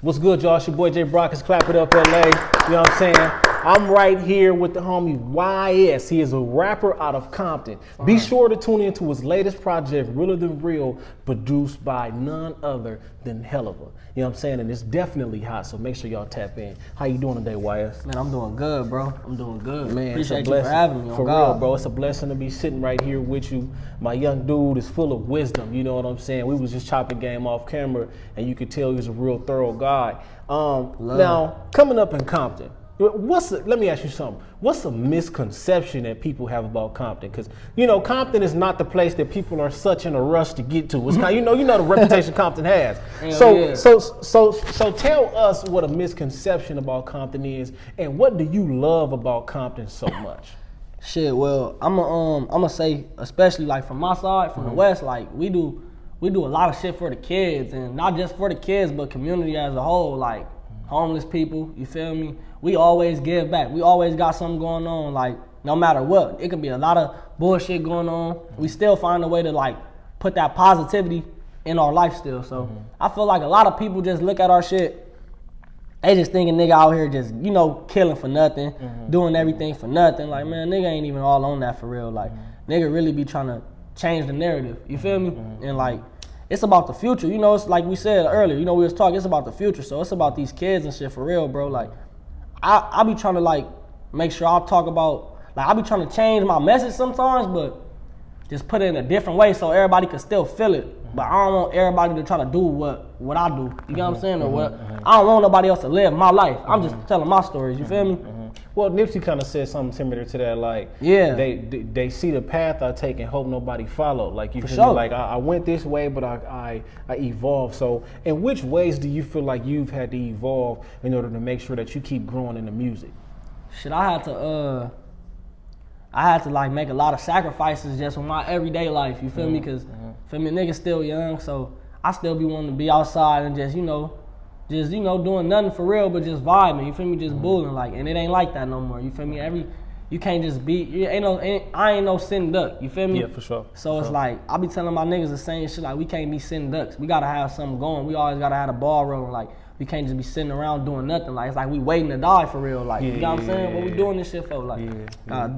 What's good, y'all? It's your boy J.Brock. It's Clapitup LA. You know what I'm saying? I'm right here with the homie YS. He is a rapper out of Compton. Be sure to tune into his latest project, Realer Than Real, produced by none other than Helluva. You know what I'm saying? And it's definitely hot, so make sure y'all tap in. How you doing today, YS? Man, I'm doing good, bro. I'm doing good. Man, appreciate it's a blessing. you for having me. For real, bro. It's a blessing to be sitting right here with you. My young dude is full of wisdom. You know what I'm saying? We was just chopping game off camera, and you could tell he was a real thorough guy. Now, coming up in Compton, let me ask you something. What's a misconception that people have about Compton? Because you know, Compton is not the place that people are such in a rush to get to. It's kind of, you know the reputation Compton has. So tell us what a misconception about Compton is, and what do you love about Compton so much? Shit, well, I'm gonna say, especially like from my side, from the West, like we do a lot of shit for the kids, and not just for the kids, but community as a whole, like homeless people, you feel me? We always give back. We always got something going on, like no matter what. It could be a lot of bullshit going on. We still find a way to like put that positivity in our life still. So I feel like a lot of people just look at our shit, they just thinking nigga out here just, you know, killing for nothing, doing everything for nothing. Like, man, nigga ain't even all on that for real. Like, nigga really be trying to change the narrative, you feel me? And like, it's about the future, you know. It's like we said earlier, you know, we was talking, it's about the future, so it's about these kids and shit for real, bro. Like, I be trying to like make sure I talk about, like, I be trying to change my message sometimes, but just put it in a different way so everybody can still feel it. But I don't want everybody to try to do what I do, you know what I'm saying, or what, I don't want nobody else to live my life. I'm just telling my stories, you feel me? Well, Nipsey kind of said something similar to that, like, yeah, they see the path I take and hope nobody follow. Like, you for feel sure. me? Like, I went this way, but I evolved. So, in which ways do you feel like you've had to evolve in order to make sure that you keep growing in the music? Shit, I had to like make a lot of sacrifices just with my everyday life, you feel me? Cause feel me, niggas still young, so I still be wanting to be outside and just, you know, doing nothing for real, but just vibing, you feel me, just bulling, like, and it ain't like that no more, you feel me? You can't just be, I ain't no sitting duck, you feel me? Yeah, for sure. So it's like, I be telling my niggas the same shit, like, we can't be sitting ducks, we gotta have something going, we always gotta have the ball rolling, like, we can't just be sitting around doing nothing, like, it's like we waiting to die for real, like, you know what I'm saying? What we doing this shit for, like, you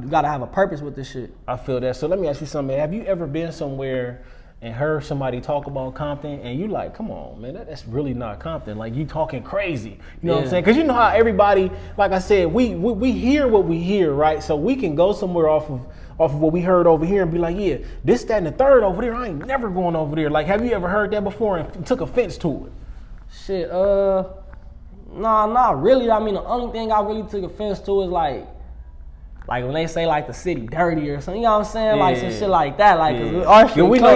gotta have a purpose with this shit. I feel that. So let me ask you something, have you ever been somewhere and heard somebody talk about Compton, and you like, come on, man, that's really not Compton. Like, you talking crazy. You know what I'm saying? Because you know how everybody, like I said, we hear what we hear, right? So we can go somewhere off of what we heard over here and be like, yeah, this, that, and the third over there, I ain't never going over there. Like, have you ever heard that before and took offense to it? Shit, nah, not really. I mean, the only thing I really took offense to is like when they say like the city dirty or something, you know what I'm saying? Like some shit like that. Like, our shit we clean. know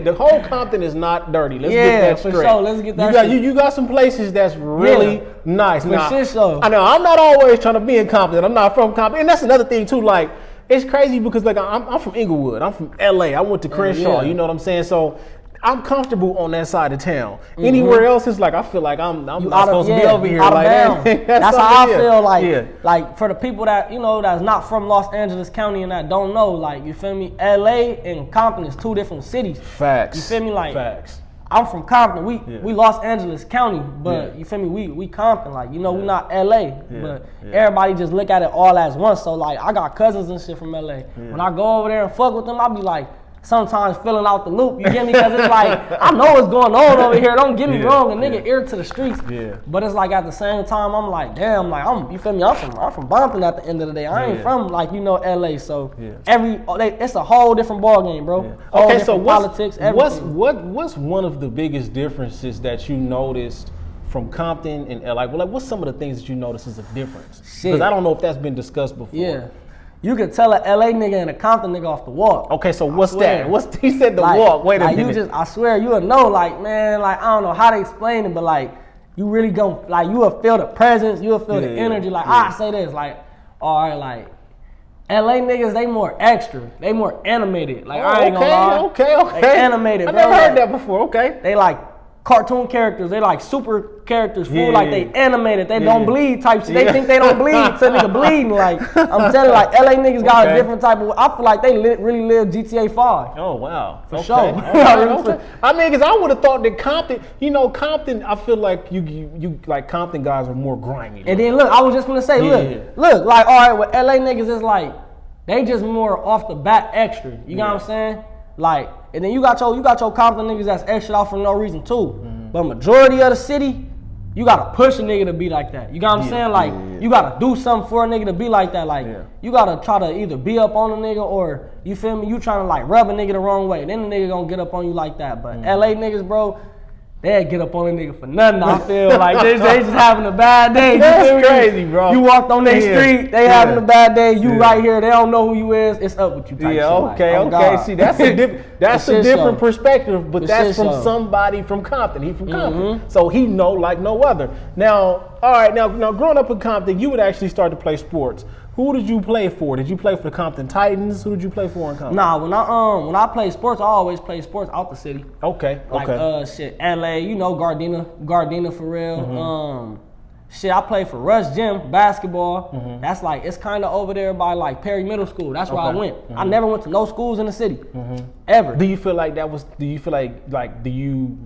the whole Compton is not dirty. Let's get that straight. For sure. Let's get that straight. You got some places that's really nice. For shit show. I know, I'm not always trying to be in Compton. I'm not from Compton. And that's another thing too, like, it's crazy because like I'm from Inglewood. I'm from LA. I went to Crenshaw, you know what I'm saying? So I'm comfortable on that side of town. Anywhere else, it's like I feel like I'm not supposed to be over here. Like that's how I feel. Like, like for the people that, you know, that's not from Los Angeles County and that don't know, like, you feel me? LA and Compton is two different cities. Facts. You feel me? Like, facts. I'm from Compton. We Los Angeles County, but you feel me? We Compton. Like, you know, we not LA, but everybody just look at it all as one. So like, I got cousins and shit from LA. When I go over there and fuck with them, I be like, sometimes filling out the loop, you get me? Because it's like, I know what's going on over here. Don't get me wrong, a nigga ear to the streets. But it's like at the same time, I'm like, damn, like you feel me? I'm from Compton at the end of the day. I ain't from like, you know, LA. So it's a whole different ball game, bro. Okay, so politics, everything. What's one of the biggest differences that you noticed from Compton and LA? Well, like, what's some of the things that you notice is a difference? Because I don't know if that's been discussed before. Yeah. You can tell an LA nigga and a Compton nigga off the walk. Okay, so what's that? He said the walk. Wait a minute. I swear, you will know, like, man, like, I don't know how to explain it, but like, you really gon' like, you will feel the presence, you will feel the energy. Like, I say this, like, all right, like, LA niggas, they more extra, they more animated. Like, I ain't gonna lie. Okay. They animated, I bro. never heard that before. Okay. They like cartoon characters. They like super characters, fool. Like they animated. They don't bleed type shit. They think they don't bleed, so nigga bleeding. Like I'm telling you, like LA niggas got a different type of. I feel like they really live GTA 5. Oh wow, for sure. Okay. I mean, because I would have thought that Compton, Compton. I feel like you like Compton guys are more grimy. And then look, I was just gonna say, look, like all right, with LA niggas is like they just more off the bat extra. You know what I'm saying? Like, and then you got your Compton niggas that's extra out for no reason too. But majority of the city, you gotta push a nigga to be like that. You got what I'm saying? Like, you gotta do something for a nigga to be like that. Like, you gotta try to either be up on a nigga or, you feel me, you trying to like rub a nigga the wrong way. Then the nigga gonna get up on you like that. But LA niggas, bro, they'd get up on a nigga for nothing. I feel like they just having a bad day. That's crazy, bro. You walked on their street, they having a bad day. You right here, they don't know who you is. It's up with you. Type shit. Okay. God. See, that's a different perspective, but that's from somebody from Compton. He from Compton, so he know like no other. Now, all right, now growing up in Compton, you would actually start to play sports. Who did you play for? Did you play for the Compton Titans? Who did you play for in Compton? Nah, when I play sports, I always play sports out the city. Okay. Like LA, Gardena for real. Shit, I played for Rush Gym basketball. That's like it's kind of over there by like Perry Middle School. That's where I went. I never went to no schools in the city ever. Do you feel like that was? Do you feel like do you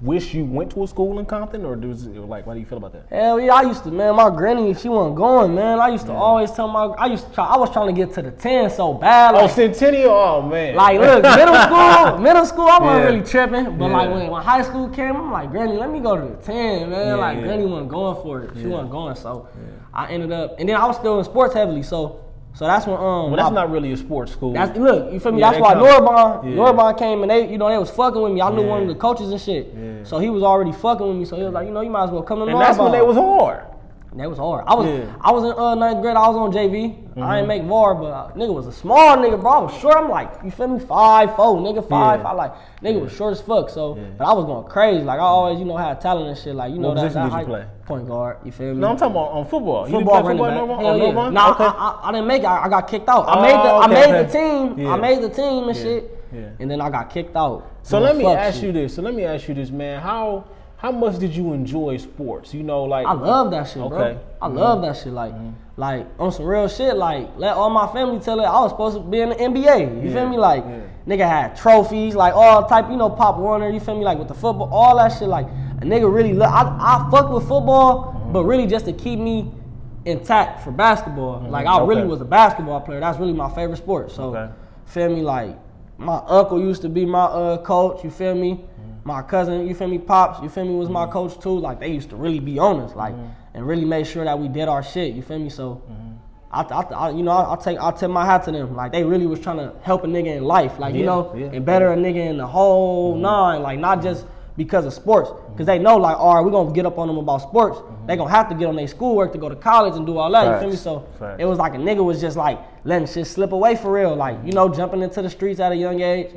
wish you went to a school in Compton, or like how do you feel about that? Hell yeah, I used to, man. My granny, she wasn't going, man. I used to always tell I was trying to get to the 10 so bad. Like, Centennial, oh man. Like look, middle school, I wasn't really tripping, but like when high school came, I'm like, Granny, let me go to the 10, man. Like Granny wasn't going for it. She wasn't going, so I ended up, and then I was still in sports heavily, so that's when well, that's not really a sports school. Look, you feel me? That's why Norbon came and they was fucking with me. I knew one of the coaches and shit. So he was already fucking with me. So he was like, you might as well come to Norbon. And that's when they was hard. That was hard. I was in 9th grade. I was on JV. I didn't make VAR, but nigga was a small nigga, bro. I was short. I'm like, you feel me? 5'4", nigga, 5'5". Like nigga was short as fuck. So, but I was going crazy. Like I always, had talent and shit. Like what position did you play? Point guard. You feel me? No, I'm talking about on football. Football, running back. Nah, I didn't make it. I got kicked out. I made the team. I made the team and shit. And then I got kicked out. So let me ask you this, man. How much did you enjoy sports? Like I love that shit, bro. I love that shit. Like on some real shit. Like let all my family tell it. I was supposed to be in the NBA. You feel me? Like nigga had trophies, like all type. Pop Warner. You feel me? Like with the football, all that shit. Like a nigga really. I fuck with football, but really just to keep me intact for basketball. Like I really was a basketball player. That's really my favorite sport. So feel me? Like my uncle used to be my coach. You feel me? My cousin, you feel me, Pops, you feel me, was my coach too. Like they used to really be on us, like, and really make sure that we did our shit. You feel me? So, I'll take my hat to them. Like they really was trying to help a nigga in life, like and better a nigga in the whole nine, like not just because of sports, because they know like, all right, we're gonna get up on them about sports. They gonna have to get on their schoolwork to go to college and do all that. You feel me? So it was like a nigga was just like letting shit slip away for real, like jumping into the streets at a young age.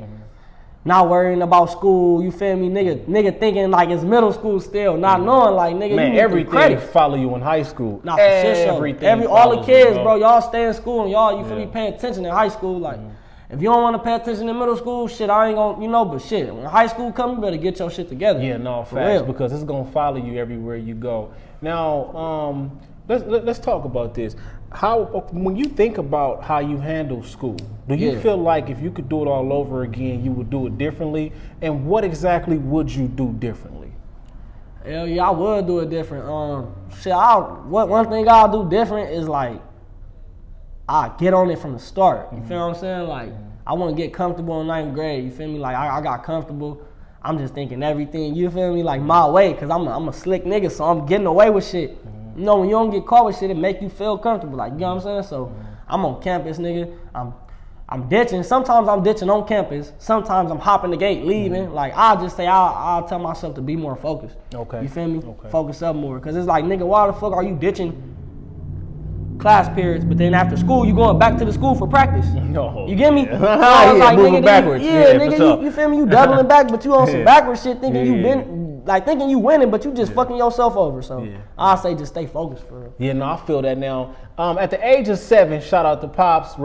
Not worrying about school, you feel me? Nigga thinking like it's middle school still, not knowing like nigga, man, you everything follow you in high school. Nah, for everything. All the kids, bro, y'all stay in school and y'all, you feel me, pay attention in high school. Like, if you don't want to pay attention in middle school, shit, I ain't gonna, but shit, when high school come, you better get your shit together. Yeah, no, facts, because it's gonna follow you everywhere you go. Now, let's talk about this. When you think about how you handle school, do you feel like if you could do it all over again, you would do it differently? And what exactly would you do differently? Hell yeah, I would do it different. One thing I'll do different is like, I get on it from the start. You feel what I'm saying? Like, I want to get comfortable in 9th grade. You feel me? Like, I got comfortable. I'm just thinking everything, you feel me? Like, my way, because I'm a slick nigga, so I'm getting away with shit. When you don't get caught with shit, it make you feel comfortable. Like, you know what I'm saying? So, I'm on campus, nigga. I'm ditching. Sometimes I'm ditching on campus. Sometimes I'm hopping the gate, leaving. Like, I'll just say, I'll tell myself to be more focused. Okay. You feel me? Okay. Focus up more. Because it's like, nigga, why the fuck are you ditching class periods, but then after school, you going back to the school for practice? No. You get me? Like, moving nigga, backwards. Nigga, you feel me? You doubling back, but you on some backwards shit, thinking you like thinking you winning, but you just fucking yourself over. So I say just stay focused for real. Yeah, no, I feel that now. At the age of 7, shout out to Pops,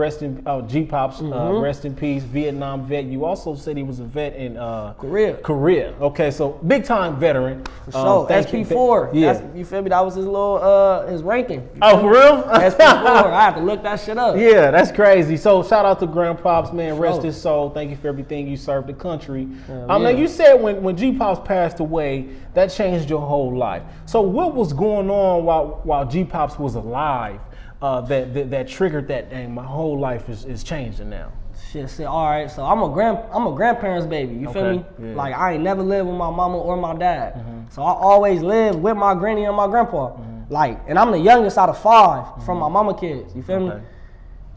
G Pops, rest in peace, Vietnam vet. You also said he was a vet in Korea. Okay, so big time veteran. For sure. SP4. Yeah. You feel me? That was his little his ranking. Oh, for real? SP4. I have to look that shit up. Yeah, that's crazy. So shout out to Grandpops, man. Rest his soul. Thank you for everything you served the country. Now you said when G Pops passed away, that changed your whole life. So what was going on while G Pops was alive that triggered that? Dang, my whole life is changing now. Shit, all right. So I'm a grandparents baby. You feel me? Yeah. Like I ain't never lived with my mama or my dad. So I always lived with my granny and my grandpa. Like, and I'm the youngest out of 5 from my mama kids. You feel me?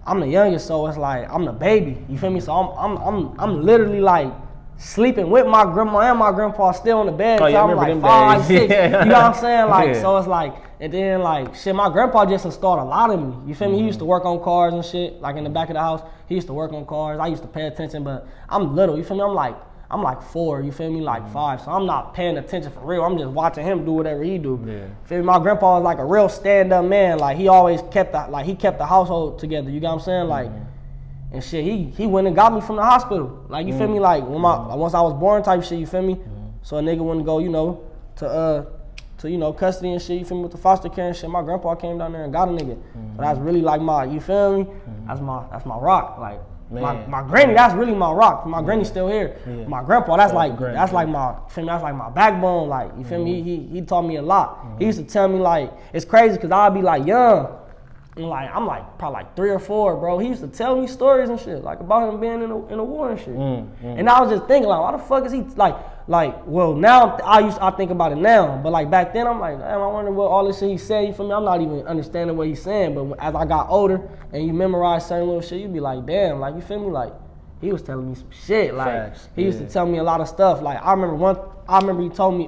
I'm the youngest, so it's like I'm the baby. You feel me? So I'm literally like sleeping with my grandma and my grandpa still in the bed. Oh, yeah, I'm like 5, 6. You know what I'm saying? Like, so it's like, and then like shit, my grandpa just installed a lot of me. You feel me? He used to work on cars and shit, like in the back of the house. He used to work on cars. I used to pay attention, but I'm little. You feel me? I'm like 4. You feel me? Like 5. So I'm not paying attention for real. I'm just watching him do whatever he do. Yeah. Feel me? My grandpa was like a real stand-up man. Like he always kept the household together. You got what I'm saying? Like. And shit, he went and got me from the hospital. Like, you feel me? Like, once I was born type shit, you feel me? So a nigga wouldn't go, you know, to custody and shit, you feel me, with the foster care and shit. My grandpa came down there and got a nigga. So that's really like you feel me? That's my rock. Like, my granny, that's really my rock. My granny's still here. Yeah. My grandpa, that's like my backbone. Like, you feel me? He taught me a lot. He used to tell me, like, it's crazy because I'd be like young. And like I'm like probably like 3 or 4, bro. He used to tell me stories and shit, like about him being in a war and shit. And I was just thinking, like, why the fuck is he like? Well, now I think about it now, but like back then I'm like, damn, I wonder what all this shit he said. You feel me? I'm not even understanding what he's saying. But as I got older and you memorize certain little shit, you be like, damn, like you feel me? Like he was telling me some shit. Like facts. He used to tell me a lot of stuff. Like I remember he told me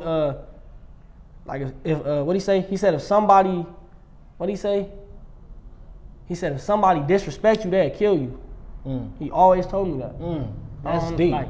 like if what'd he say? He said if somebody, what'd he say? He said, if somebody disrespect you, they'll kill you. He always told me that. That's deep. Like,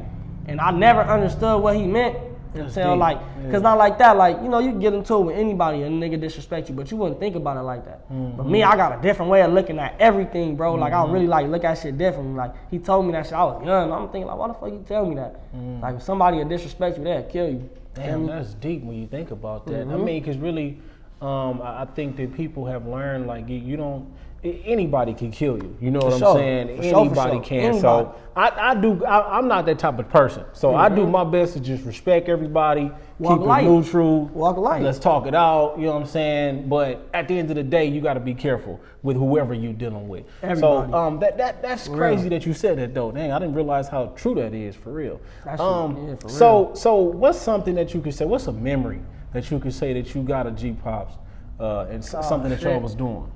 and I never understood what he meant until like, cause not like that. Like, you know, you can get into it with anybody and a nigga disrespect you, but you wouldn't think about it like that. But me, I got a different way of looking at everything, bro. Like, I really like look at shit differently. Like, he told me that shit. I was young. I'm thinking like, why the fuck you tell me that? Like, if somebody will disrespect you, they'll kill you. Damn, that's deep when you think about that. I mean, cause really, I think that people have learned like you don't. Anybody can kill you. You know what I'm saying? Anybody can. Anybody. So I'm not that type of person. So I do my best to just respect everybody, keep it neutral. Walk light. Let's talk it out. You know what I'm saying? But at the end of the day, you got to be careful with whoever you're dealing with. Everybody. So that's crazy that you said that though. Dang, I didn't realize how true that is for real. For real. So what's something that you could say? What's a memory that you could say that you got a G Pops and something that y'all was doing?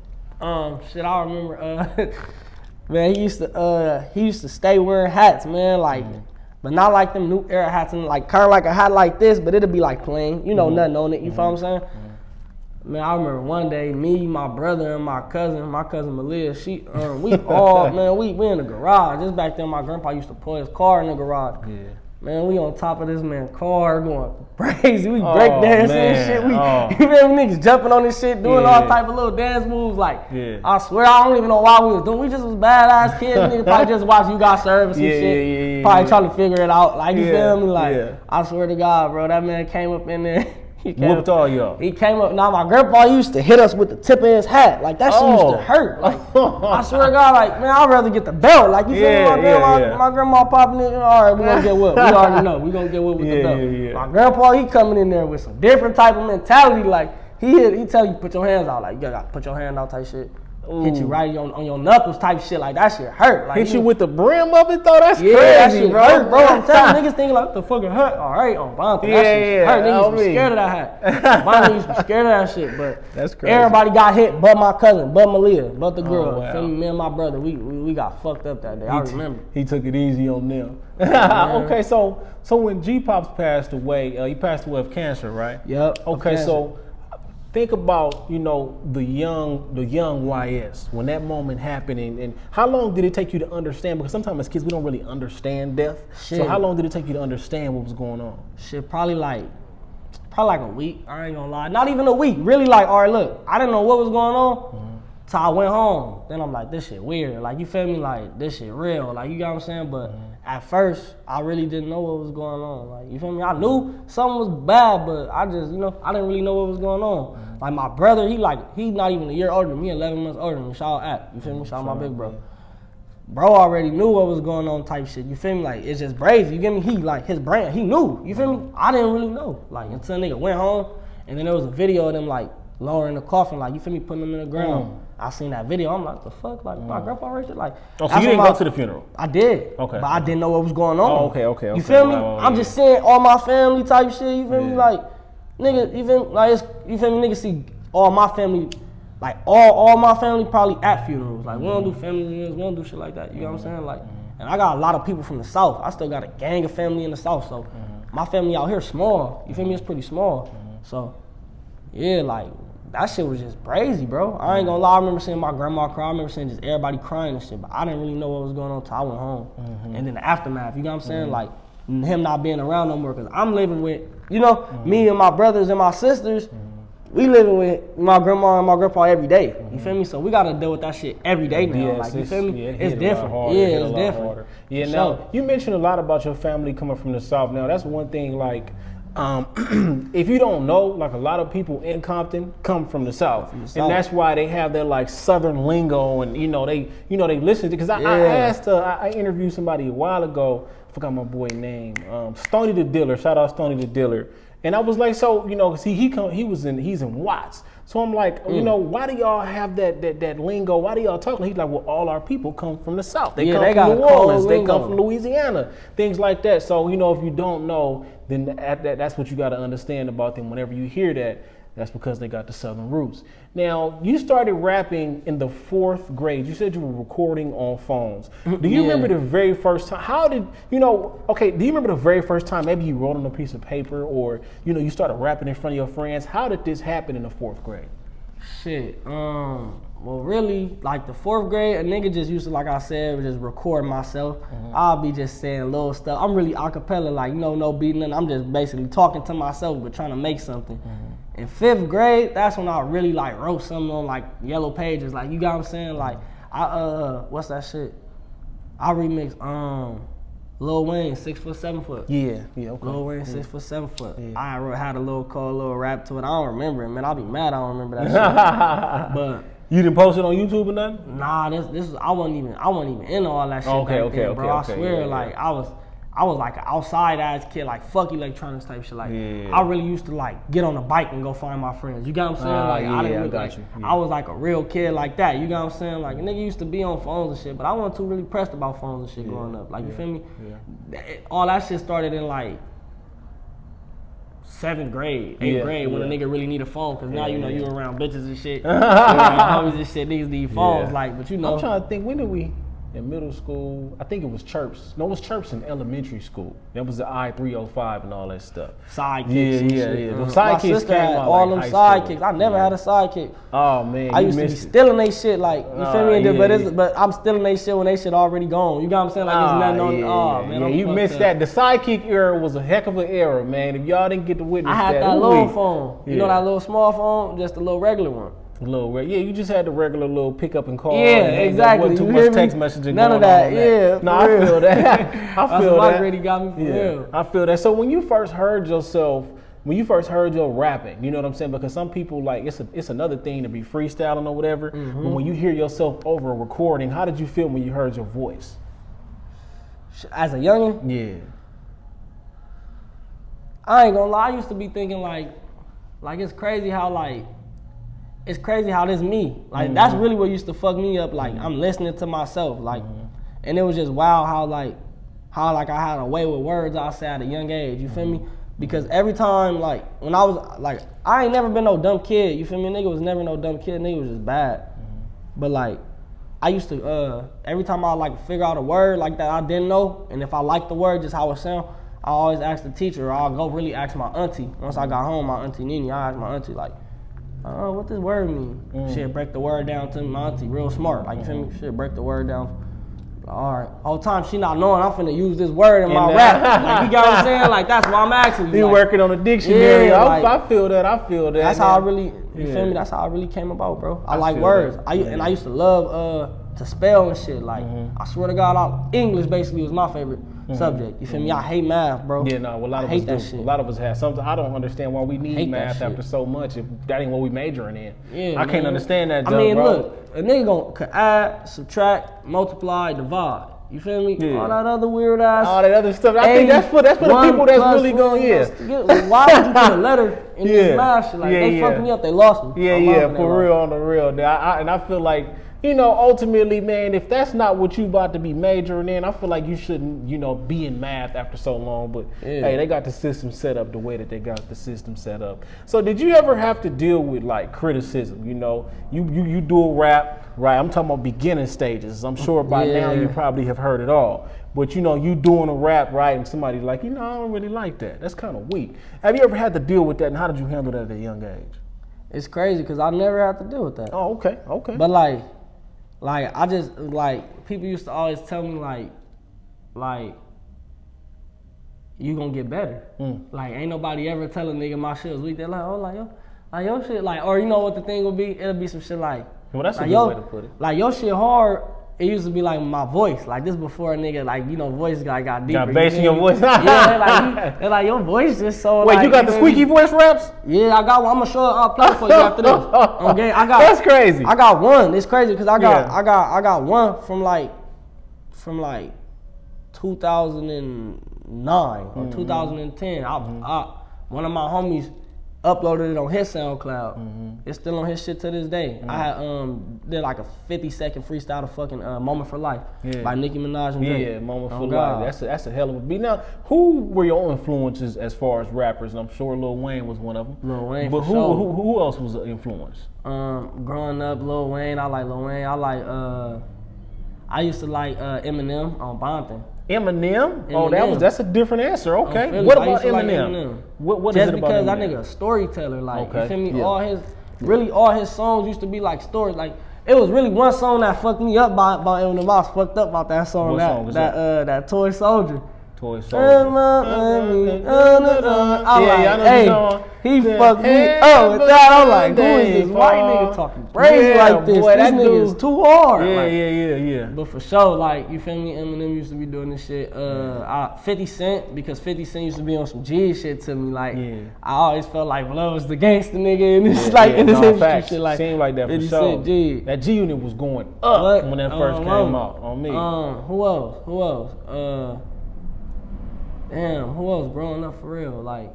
Shit, I remember, man, he used to stay wearing hats, man, like, but not like them new era hats, and like kind of like a hat like this, but it'll be like plain, you know, nothing on it. You feel what I'm saying? Man, I remember one day, me, my brother, and my cousin Malia, we all, man, we in the garage. Just back then, my grandpa used to pull his car in the garage. Yeah. Man, we on top of this man's car going crazy. We break dancing and shit. You feel me? Niggas jumping on this shit, doing all type of little dance moves. Like, I swear, I don't even know why we was doing. We just was badass kids. Niggas probably just watch You Got Service and shit. Probably trying to figure it out. Like, you feel me? Like, I swear to God, bro, that man came up in there. Whooped all y'all. He came up. Now my grandpa used to hit us with the tip of his hat. Like that shit used to hurt. Like I swear to God, like man, I'd rather get the belt. Like you feel me? My grandma popping it. All right, we gonna get whipped. We already know. We gonna get whipped with the belt. My grandpa, he coming in there with some different type of mentality. Like he tell you put your hands out. Like you gotta put your hand out type shit. Hit you right on your knuckles type shit. Like that shit hurt. Like, hit you with the brim of it though? That's crazy, that shit hurt, bro. I'm telling you, niggas thinking like, what the fuck it hurt? All right, on Bonte. That shit hurt. Niggas be scared of that hat. Bonte used to be scared of that shit, but that's crazy. Everybody got hit but my cousin, but Malia, but the girl. Wow. Me and my brother, we got fucked up that day. I remember. He took it easy on them. Okay, so when G Pops passed away, he passed away of cancer, right? Yep. Okay, so think about, you know, the young YS when that moment happened, and how long did it take you to understand? Because sometimes as kids we don't really understand death. Shit. So how long did it take you to understand what was going on? Shit, probably like probably like a week. I ain't gonna lie, not even a week. Really, like, all right, look, I didn't know what was going on till I went home. Then I'm like, this shit weird. Like, you feel me? Like, this shit real. Like, you got what I'm saying? But at first, I really didn't know what was going on. Like, you feel me? I knew something was bad, but I just, you know, I didn't really know what was going on. Like, my brother, he not even a year older than me, 11 months older than me. Shout out App. You feel me? Shout out my big bro. Bro already knew what was going on type shit. You feel me? Like, it's just brazy. You get me? He, like, his brand, he knew. You feel me? I didn't really know. Like, until nigga went home, and then there was a video of them, like, lowering the coffin, like, you feel me? Putting them in the ground. I seen that video. I'm like, the fuck? Like, my grandpa right there? Like, oh, so you didn't go to the funeral? I did. Okay. But I didn't know what was going on. Oh, okay. You feel me? I'm just seeing all my family type shit. You feel me? Like, nigga, you feel me? Like, you feel me? Nigga see all my family, like, all my family probably at funerals. Like, we don't do family reunions. We don't do shit like that. You know what I'm saying? Like, and I got a lot of people from the South. I still got a gang of family in the South. So, my family out here small. You feel me? It's pretty small. So, yeah, like, that shit was just crazy, bro. I ain't gonna lie. I remember seeing my grandma cry. I remember seeing just everybody crying and shit. But I didn't really know what was going on till I went home. And then the aftermath, you know what I'm saying? Like, him not being around no more. Because I'm living with, you know, me and my brothers and my sisters. We living with my grandma and my grandpa every day. You feel me? So we gotta deal with that shit every day now. Yes, like, you feel me? Yeah, it's different. It's different. Yeah, now, you mentioned a lot about your family coming from the South. Now, that's one thing, like, if you don't know, like, a lot of people in Compton come from the South, and that's why they have their, like, Southern lingo, and they listen to. Because I interviewed somebody a while ago. I forgot my boy name, Stoney the Diller. Shout out Stoney the Diller. And I was like, so, he's in Watts. So I'm like, why do y'all have that lingo? Why do y'all talking? He's like, well, all our people come from the South. They come from New Orleans. They come from Louisiana. Things like that. So, if you don't know, then that's what you got to understand about them. Whenever you hear that, that's because they got the Southern roots. Now, you started rapping in the 4th grade. You said you were recording on phones. Do you remember the very first time? Do you remember the very first time maybe you wrote on a piece of paper, or, you started rapping in front of your friends? How did this happen in the 4th grade? Shit. Well, really, like, the 4th grade, a nigga just used to, like I said, just record myself. I'll be just saying little stuff. I'm really acapella, like, no beating, and I'm just basically talking to myself but trying to make something. In 5th grade, that's when I really, like, wrote something on, like, yellow pages. Like, you got what I'm saying? Like, what's that shit? I remixed Lil Wayne, 6 foot, 7 foot. Yeah, okay. Lil Wayne, 6 foot, 7 foot. Yeah. I had a little rap to it. I don't remember it, man. I'll be mad I don't remember that shit. But you didn't post it on YouTube or nothing? Nah, this is I wasn't even into all that shit. Okay, bro. I swear, like, I was like an outside ass kid, like, fuck electronics type shit. Like, I really used to, like, get on a bike and go find my friends. You got what I'm saying? Like, I didn't really, I was like a real kid like that. You got what I'm saying? Like, a nigga used to be on phones and shit, but I wasn't too really pressed about phones and shit growing up. Like, you feel me? All that shit started in, like, 7th grade, 8th grade, when a nigga really need a phone, because now you around bitches and shit, you around homies and shit, niggas need phones, like, but I'm trying to think, when did we, in middle school, I think it was Chirps. No, it was Chirps in elementary school. That was the I-305 and all that stuff. Sidekicks. Yeah. The sidekicks came out all like them sidekicks. I never had a sidekick. Oh man, I used to be stealing they shit, like, you feel me? But I'm stealing they shit when they shit already gone. You got what I'm saying? Like, it's nothing on. Oh man, you missed that. The sidekick era was a heck of an era, man. If y'all didn't get to witness that, I had that little phone. You know that little small phone, just a little regular one. You just had the regular little pick up and call. Yeah, exactly. Too much text messaging. None of that. No, I feel that. I feel that. That really got me for real. I feel that. So when you first heard yourself, when you first heard your rapping, you know what I'm saying? Because some people, like, it's another thing to be freestyling or whatever. But when you hear yourself over a recording, how did you feel when you heard your voice? As a youngin'? Yeah. I ain't gonna lie. I used to be thinking like it's crazy how this me. Like, that's really what used to fuck me up. Like, I'm listening to myself. Like, and it was just wild how I had a way with words I say at a young age. You feel me? Because every time, like, when I was, like, I ain't never been no dumb kid. You feel me? Nigga was never no dumb kid. Nigga was just bad. But, like, I used to, every time I, like, figure out a word like that I didn't know, and if I liked the word, just how it sound, I always ask the teacher, or I'll go really ask my auntie. Once I got home, my auntie Nini, I asked my auntie, like, what this word mean? She'd break the word down to me. My auntie real smart. Like, you feel me? She'd break the word down All right. Whole time she not knowing I'm finna use this word in my rap. Like, you got what I'm saying? Like, that's why I'm asking you. You like, working on the dictionary. Yeah, I feel that. That's how I really, you feel me? That's how I really came about, bro. I like words. And I used to love to spell and shit. Like, I swear to God, English basically was my favorite subject. You feel me? I hate math, bro. Yeah, no, well, a lot of us do. A lot of us have something. I don't understand why we need math after so much if that ain't what we majoring in. Yeah, I can't understand that. I mean, bro. Look, a nigga can add, subtract, multiply, divide. You feel me? Yeah. All that other weird ass. All that other stuff. I think that's for the people that's really going, Why would you put a letter in this math shit? Like, they fucked me up, they lost me. Yeah, for real, on the real. And I feel like, ultimately, man, if that's not what you about to be majoring in, I feel like you shouldn't, be in math after so long. But hey, they got the system set up the way that they got the system set up. So did you ever have to deal with like criticism? You do a rap, right? I'm talking about beginning stages. I'm sure by now you probably have heard it all. But you doing a rap, right? And somebody's like, I don't really like that. That's kind of weak. Have you ever had to deal with that? And how did you handle that at a young age? It's crazy because I never had to deal with that. Oh, okay. But like I just, like, people used to always tell me, like, you gonna get better. Like, ain't nobody ever tell a nigga my shit was weak. They're like, oh, like your shit, like, or you know what the thing will be? It'll be some shit like, well, that's a good way to put it. Like, your shit hard. It used to be like my voice, like this before a nigga, like, voice got deeper. Got bass in your voice. Yeah, they're like, your voice just so. Wait, you got the squeaky voice raps? Yeah, I got one. I'm gonna I'll play for you after this. Okay, That's crazy. I got one. It's crazy because I got one from like 2009 or 2010. One of my homies uploaded it on his SoundCloud. It's still on his shit to this day. I had did like a 50-second freestyle to fucking Moment for Life by Nicki Minaj and Drake. Yeah, Moment for Life. That's a hell of a beat. Now, who were your influences as far as rappers? And I'm sure Lil Wayne was one of them. Lil Wayne, but who else was an influence? Growing up, Lil Wayne. I like Lil Wayne. I used to like Eminem on Compton. Eminem? Oh, that's a different answer. Okay. What about Eminem? What is it about Eminem? Just because that nigga a storyteller. Like, you feel me? All his songs used to be like stories. Like, it was really one song that fucked me up by Eminem. I was fucked up about that song. That Toy Soldier. Toy Soldier. He fucked me up with that. I'm like, who is this white nigga talking crazy like this? Boy, this nigga is too hard. Yeah. But for sure, like, you feel me? Eminem used to be doing this shit. 50 Cent, because 50 Cent used to be on some G shit to me. Like, I always felt like Blood was the gangster nigga in this, in this industry shit. Like, seemed like that for sure. That G Unit was going up when that first came out on me. Who else? Damn, who else growing up for real? Like,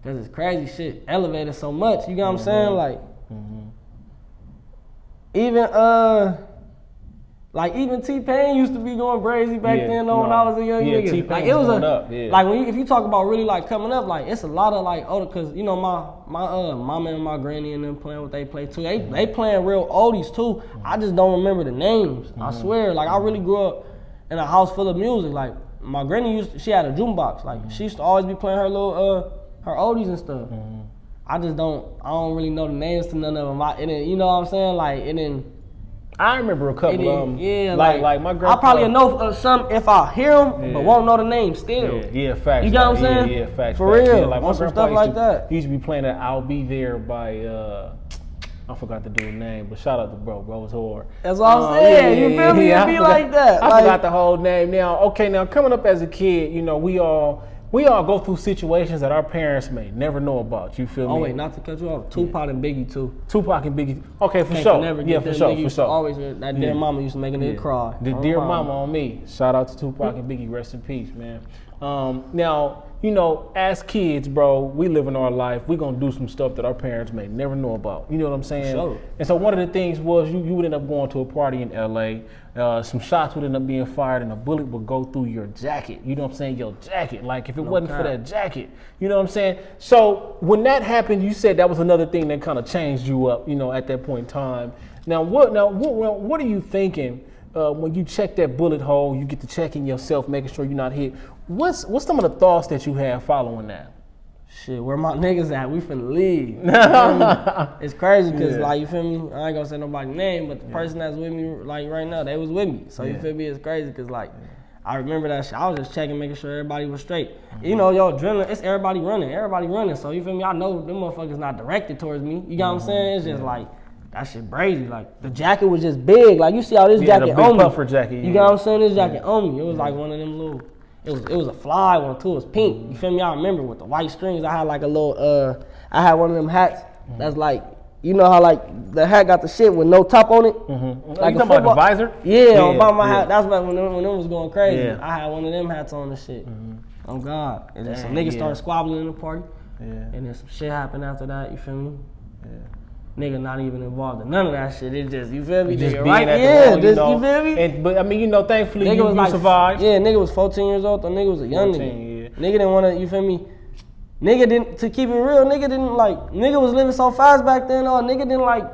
cause it's crazy shit elevated so much. You got what I'm saying? Like, even T-Pain used to be going crazy back then. Though, when I was a young nigga, T-Pain like, it was up, like if you talk about really like coming up, like, it's a lot of like older, cause my mama and my granny and them playing what they play too. They playing real oldies too. I just don't remember the names. I swear, like, I really grew up in a house full of music. Like, my granny she had a jukebox. Like, she used to always be playing her little her oldies and stuff. I don't really know the names to none of them. You know what I'm saying? Like, and then I remember a couple of them. Yeah, like my grandpa. I probably know some if I hear them, but won't know the name still. Yeah, facts. You got what I'm saying? Yeah, facts. For real. Yeah, like my some stuff like that. He used to be playing that "I'll Be There" by I forgot the dude's name, but shout out to bro was hard. That's what I'm saying. You feel me? It be like that. I forgot the whole name now. Now coming up as a kid, we all go through situations that our parents may never know about. You feel me? Oh wait, not to cut you off. Tupac and Biggie too. Tupac and Biggie. Okay, for sure. For sure. Always that dear mama used to make a nigga cry. The dear mama on me. Shout out to Tupac and Biggie. Rest in peace, man. Now, as kids, bro, we live in our life. We're going to do some stuff that our parents may never know about. You know what I'm saying? Sure. And so one of the things was you would end up going to a party in LA. Some shots would end up being fired and a bullet would go through your jacket. You know what I'm saying? Your jacket. Like, if it wasn't for that jacket. You know what I'm saying? So when that happened, you said that was another thing that kind of changed you up, at that point in time. Now, what are you thinking? When you check that bullet hole, you get to checking yourself, making sure you're not hit. What's some of the thoughts that you have following that? shit, where my niggas at? We finna leave. It's crazy because, like, you feel me? I ain't gonna say nobody's name, but the person that's with me, like, right now, they was with me. So, you feel me? It's crazy because, like, I remember that shit. I was just checking, making sure everybody was straight. You know, yo, adrenaline, it's everybody running. So, you feel me? I know them motherfuckers not directed towards me. You got what I'm saying? It's just like, that shit brazy. Like, the jacket was just big. Like, you see how this jacket the on me. puffer jacket. You got what I'm saying? This jacket on me. It was like one of them little, it was a fly one too. It was pink. You feel me? I remember with the white strings. I had like a little, I had one of them hats that's like, you know how like the hat got the shit with no top on it? Like you talking about the visor? Yeah, on my hat. That's when it was going crazy. Yeah. I had one of them hats on and shit. Oh God. And then some niggas started squabbling in the party. And then some shit happened after that, you feel me? Nigga not even involved in none of that shit. It just, you feel me? Just nigga, being right? at the Yeah, mall, just, you feel me? But I mean, you know, thankfully Nigga was you like, survived. Yeah, nigga was 14 years old. The nigga was a young 14, nigga. Nigga didn't want to, you feel me? Nigga didn't, to keep it real, nigga didn't like, nigga was living so fast back then, nigga didn't like,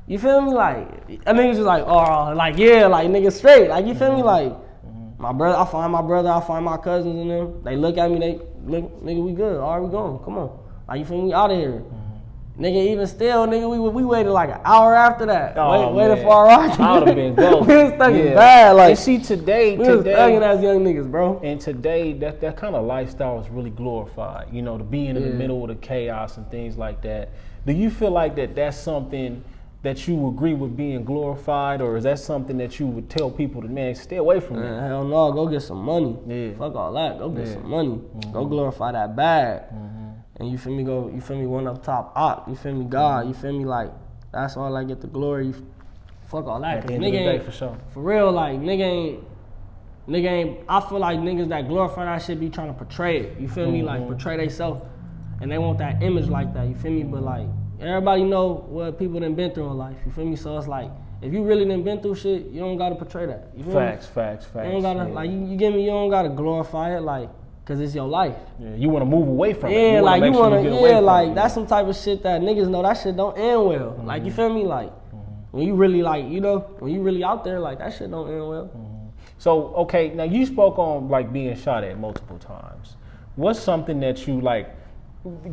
you feel me? Like, a nigga just like, oh, like, yeah, like, nigga straight. Like, you feel me? Like, my brother, I find my cousins and them. They look at me, they look, nigga, we good. All right, we going. Come on. Like, you feel me? We out of here. Nigga, even still, nigga, we waited like an hour after that. Waited for our ride. I would have been ghost. We was thugging bad. Like, and see, today, we was thugging as young niggas, bro. And today, that kind of lifestyle is really glorified. You know, to being in the middle of the chaos and things like that. Do you feel like that's something that you agree with being glorified, or is that something that you would tell people to, man, stay away from that? Hell no, go get some money. Fuck all that. Go get some money. Go glorify that bag. And you feel me, one up top, you feel me, God, you feel me, like, that's all I get the glory. Fuck all that. At the end of the day, for sure. For real, like, nigga ain't, I feel like niggas that glorify that shit be trying to portray it. You feel me, like, portray they self. And they want that image like that, you feel me, but like, everybody know what people done been through in life, you feel me, so it's like, if you really done been through shit, you don't gotta portray that. You feel me? Facts. You don't gotta, like, you get me, you don't gotta glorify it, like, cause it's your life. Yeah, you want to move away from it. Yeah, like you want to. Like that's it. some type of shit that niggas know that shit don't end well. Like you feel me? Like when you really like, you know, when you really out there, like that shit don't end well. So okay, now you spoke on like being shot at multiple times. What's something that you like?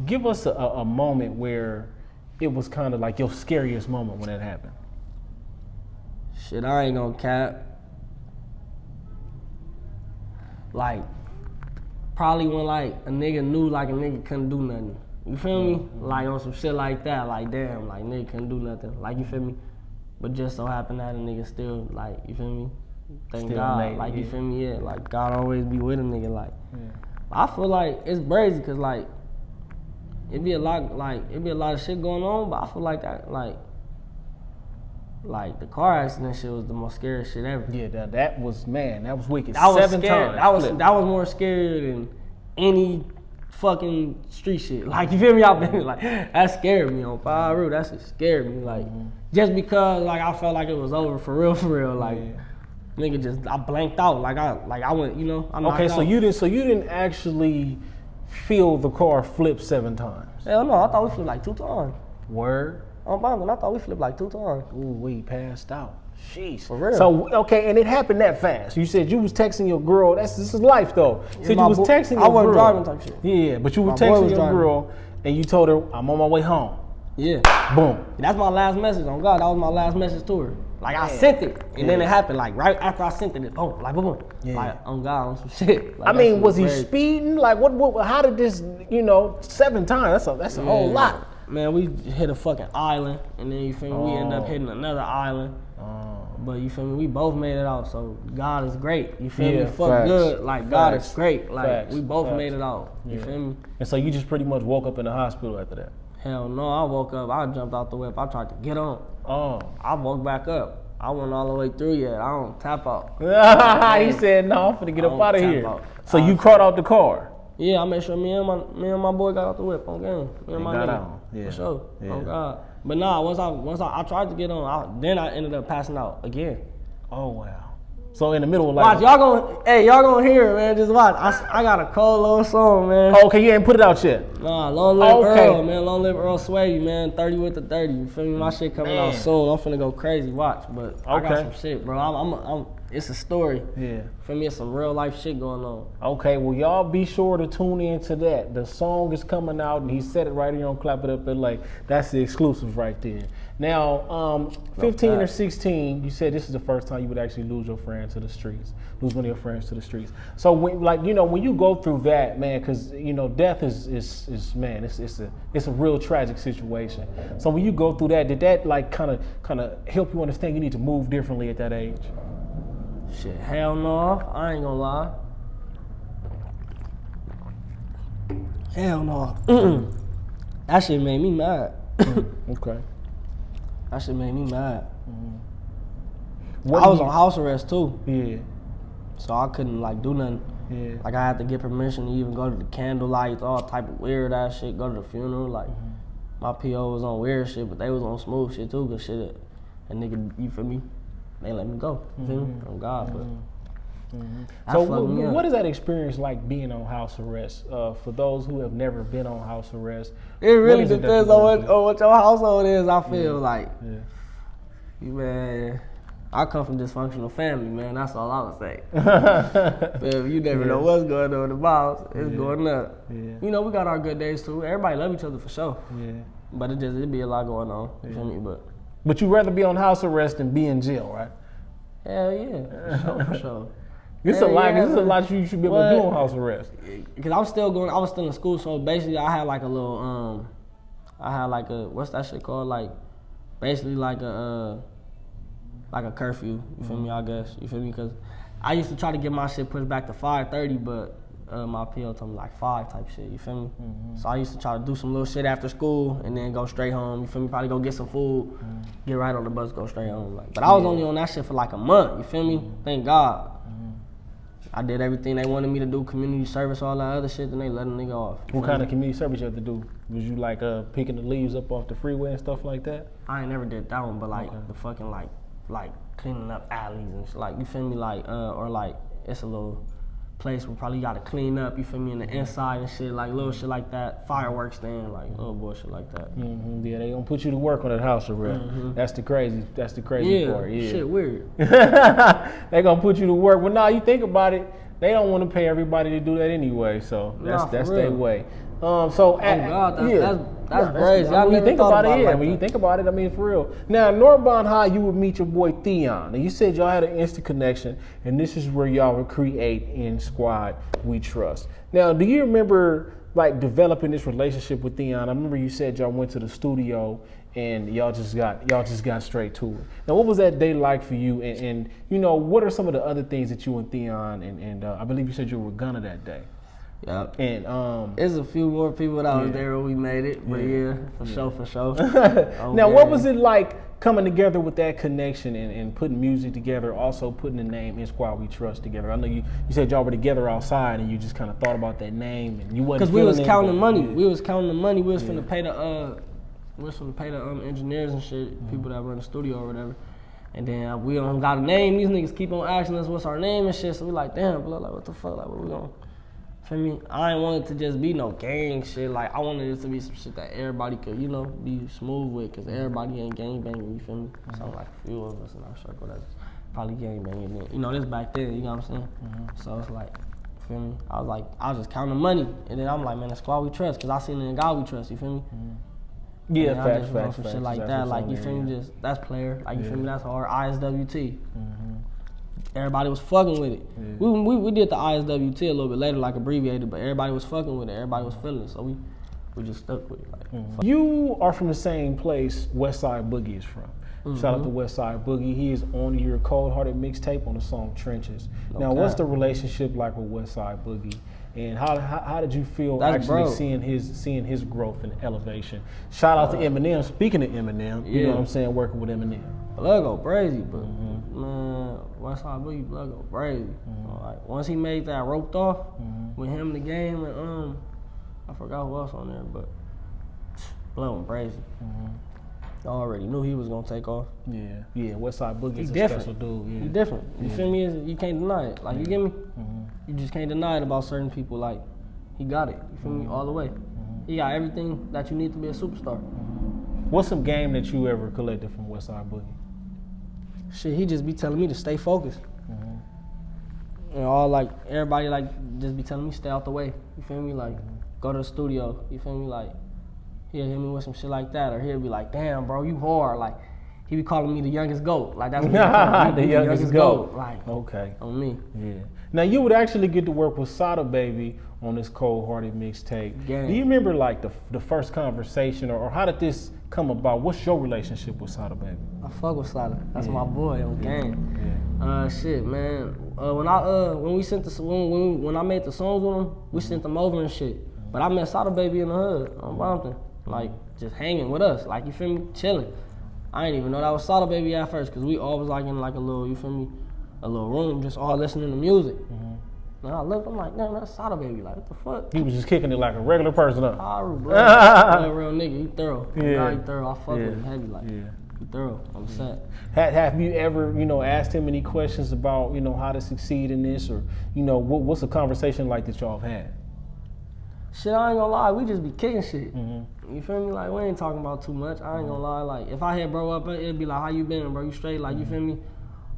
Give us a moment where it was kind of like your scariest moment when it happened. Shit, I ain't gonna cap. Like. Probably when like a nigga knew like a nigga couldn't do nothing. You feel me? Like on some shit like that. Like damn, like nigga couldn't do nothing. Like you feel me? But just so happened that a nigga still like, you feel me? Thank still God. made it, Like you feel me? Yeah. Like God always be with a nigga. Like I feel like it's crazy because like it be a lot of shit going on. But I feel like that like the car accident shit was the most scariest shit ever. Yeah, that was wicked. That was 7 scary. times. That was more scary than any fucking street shit. Like you feel me? Like that scared me on fire. That shit scared me. Like just because like I felt like it was over for real. Like nigga just I blanked out. Like I went, you know. Okay, so you didn't actually feel the car flip 7 times. Hell no, I thought we flipped like 2 times. Word. On Compton, I thought we flipped like 2 times. Ooh, we passed out. Jeez. For real. So, okay, and it happened that fast. You said you was texting your girl. This is life, though. You said you was texting your girl. I wasn't driving type shit. Yeah, but you were texting your girl, and you told her, I'm on my way home. Yeah. Boom. That's my last message. On God, that was my last message to her. Like, I sent it, and then it happened. Like, right after I sent it, boom, like, boom. Yeah. Like, on God, on some shit. Like, I mean, was he speeding? Like, what? How did this, 7 times? That's a whole lot. Man, we hit a fucking island, and then you feel me, we ended up hitting another island. But you feel me, we both made it out, so God is great. You feel me? Fuck good. Like, God is great. Like, we both made it out. You feel me? And so you just pretty much woke up in the hospital after that? Hell no, I woke up, I jumped out the whip, I tried to get on. I woke back up. I went all the way through yet. I don't tap out. He said, no, I'm finna get up out of here. So you crawled out the car? Yeah, I made sure me and my boy got out the whip on game. Me and my nigga. Out. Yeah. For sure. Yeah. Oh God. But nah, once I tried to get on, then I ended up passing out again. Oh wow. So in the middle of Watch, like, y'all gonna hear it, man. Just watch. I got a cold little song, man. oh, okay, you ain't put it out yet. Nah, long live Earl, man. Long live Earl Sway, man. 30 with the 30. You feel me? My shit coming out soon. I'm finna go crazy. Watch, but I got some shit, bro. It's a story. Yeah. For me, it's some real life shit going on. Okay, well, y'all be sure to tune in to that. The song is coming out, and he said it right here on Clap It Up LA. That's the exclusive right there. Now, 15 or 16, you said this is the first time you would actually lose your friend to the streets, lose one of your friends to the streets. So, when you go through that, man, because death is man, it's a real tragic situation. So when you go through that, did that like kind of help you understand you need to move differently at that age? Shit, hell no. I ain't gonna lie. Hell no. That shit made me mad. Okay. That shit made me mad. Mm-hmm. I was on house arrest too. Yeah. So I couldn't like do nothing. Yeah. Like I had to get permission to even go to the candlelights, all type of weird ass shit, go to the funeral. Like my PO was on weird shit, but they was on smooth shit too, good shit. And nigga, you feel me? They let me go. You feel me? Oh God, but So what is that experience like being on house arrest? For those who have never been on house arrest, it really depends on what your household is. I feel like, man, I come from dysfunctional family, man. That's all I would say. But you never know what's going on in the house. It's going up. Yeah. We got our good days too. Everybody love each other for sure. Yeah. But it be a lot going on. You feel me? But you rather be on house arrest than be in jail, right? Hell yeah, for sure. This is a lot you should be able to do on house arrest. Because I was still in school, so basically I had like a little, what's that shit called? Like, basically like a curfew, you feel me, I guess, you feel me? Because I used to try to get my shit pushed back to 5:30, but my PO told me like 5 type shit, you feel me? So I used to try to do some little shit after school and then go straight home, you feel me? Probably go get some food, get right on the bus, go straight home. But I was only on that shit for like a month, you feel me? Thank God. I did everything they wanted me to do, community service, all that other shit, then they let a nigga off. What kind of community service you have to do? Was you like picking the leaves up off the freeway and stuff like that? I ain't never did that one, but like the fucking like cleaning up alleys and shit, like, you feel me? Like, or like, it's a little place where probably you gotta clean up, you feel me, in the inside and shit, like little shit like that, fireworks stand, like little bullshit like that. Yeah, they gonna put you to work on that house arrest. That's the crazy part. Yeah, shit weird. They gonna put you to work. Well, nah, you think about it, they don't want to pay everybody to do that anyway, so that's their way. That's crazy. When you think about it, when you think about it, I mean, for real. Now, Northbound High, you would meet your boy Theon, and you said y'all had an instant connection, and this is where y'all would create in Squad We Trust. Now, do you remember like developing this relationship with Theon? I remember you said y'all went to the studio and y'all just got straight to it. Now, what was that day like for you? And what are some of the other things that you and Theon and I believe you said you were with Gunna that day? Yep. And there's a few more people that was there when we made it, but for sure. Now, what was it like coming together with that connection and putting music together, also putting the name In Squad We Trust together? I know you said y'all were together outside and you just kind of thought about that name and you wasn't. Because we was counting money. We was counting the money. We was finna pay the engineers and shit, people that run the studio or whatever. And then we don't got a name. These niggas keep on asking us what's our name and shit. So we like, damn, bro, like what the fuck, like what we gonna? For me, I ain't want it to just be no gang shit. Like, I wanted it to be some shit that everybody could, be smooth with, because everybody ain't gang banging, you feel me? So like a few of us in our circle that's probably gang banging. This back then, you know what I'm saying? So it's like, feel me? I was just counting money, and then I'm like, man, the Squad We Trust, because I seen it in God We Trust, you feel me? Yeah, facts. Some shit like that, like, you feel me? Just, that's player, like, you feel me? That's hard, ISWT. Everybody was fucking with it. Yeah. We did the ISWT a little bit later, like abbreviated, but everybody was fucking with it. Everybody was feeling it, so we just stuck with it. Like, You are from the same place Westside Boogie is from. Shout out to Westside Boogie. He is on your Cold Hearted mixtape on the song Trenches. Now, what's the relationship like with Westside Boogie? And how did you feel seeing his growth and elevation? Shout out to Eminem. Speaking of Eminem, you know what I'm saying, working with Eminem. Blood go crazy, but man, Westside Boogie, blood go crazy. Like, once he made that Roped Off with him in the game, and I forgot who else on there, but blood went crazy. I already knew he was gonna take off. Yeah, Westside Boogie's a different. special dude. Yeah. He different. You feel me? You can't deny it. Like, you get me? You just can't deny it about certain people. Like, he got it. You feel me? All the way. He got everything that you need to be a superstar. What's some game that you ever collected from Westside Boogie? Shit, he just be telling me to stay focused. And all, like, everybody, like, just be telling me stay out the way. You feel me? Like, go to the studio. You feel me? Like, he'll hit me with some shit like that, or he'll be like, damn, bro, you hard. Like, he be calling me the youngest GOAT. Like, that's what he calling me, the youngest GOAT. Like, okay. On me. Yeah. Now, you would actually get to work with Sada Baby on this Cold Hearted mixtape. Gang. Do you remember, like, the first conversation, or how did this come about? What's your relationship with Sada Baby? I fuck with Sada. That's my boy on game. Yeah. Shit, man. When I made the songs with him, we sent them over and shit. But I met Sada Baby in the hood on Compton, like just hanging with us, like, you feel me, chilling. I didn't even know that was Sada Baby at first, cause we all was like in like a little, you feel me, a little room, just all listening to music. And I looked, I'm like, damn, that's Sada Baby. Like, what the fuck? He was just kicking it like a regular person up. Bro. A real nigga, he thorough. Yeah. He thorough. I fuck with him heavy, like. Yeah. He thorough. I'm set. Have you ever, asked him any questions about, how to succeed in this, or, what's a conversation like that y'all have had? Shit, I ain't gonna lie, we just be kicking shit. You feel me? Like, we ain't talking about too much. I ain't gonna lie. Like, if I hit bro up, it'd be like, how you been, bro? You straight? Like, you feel me?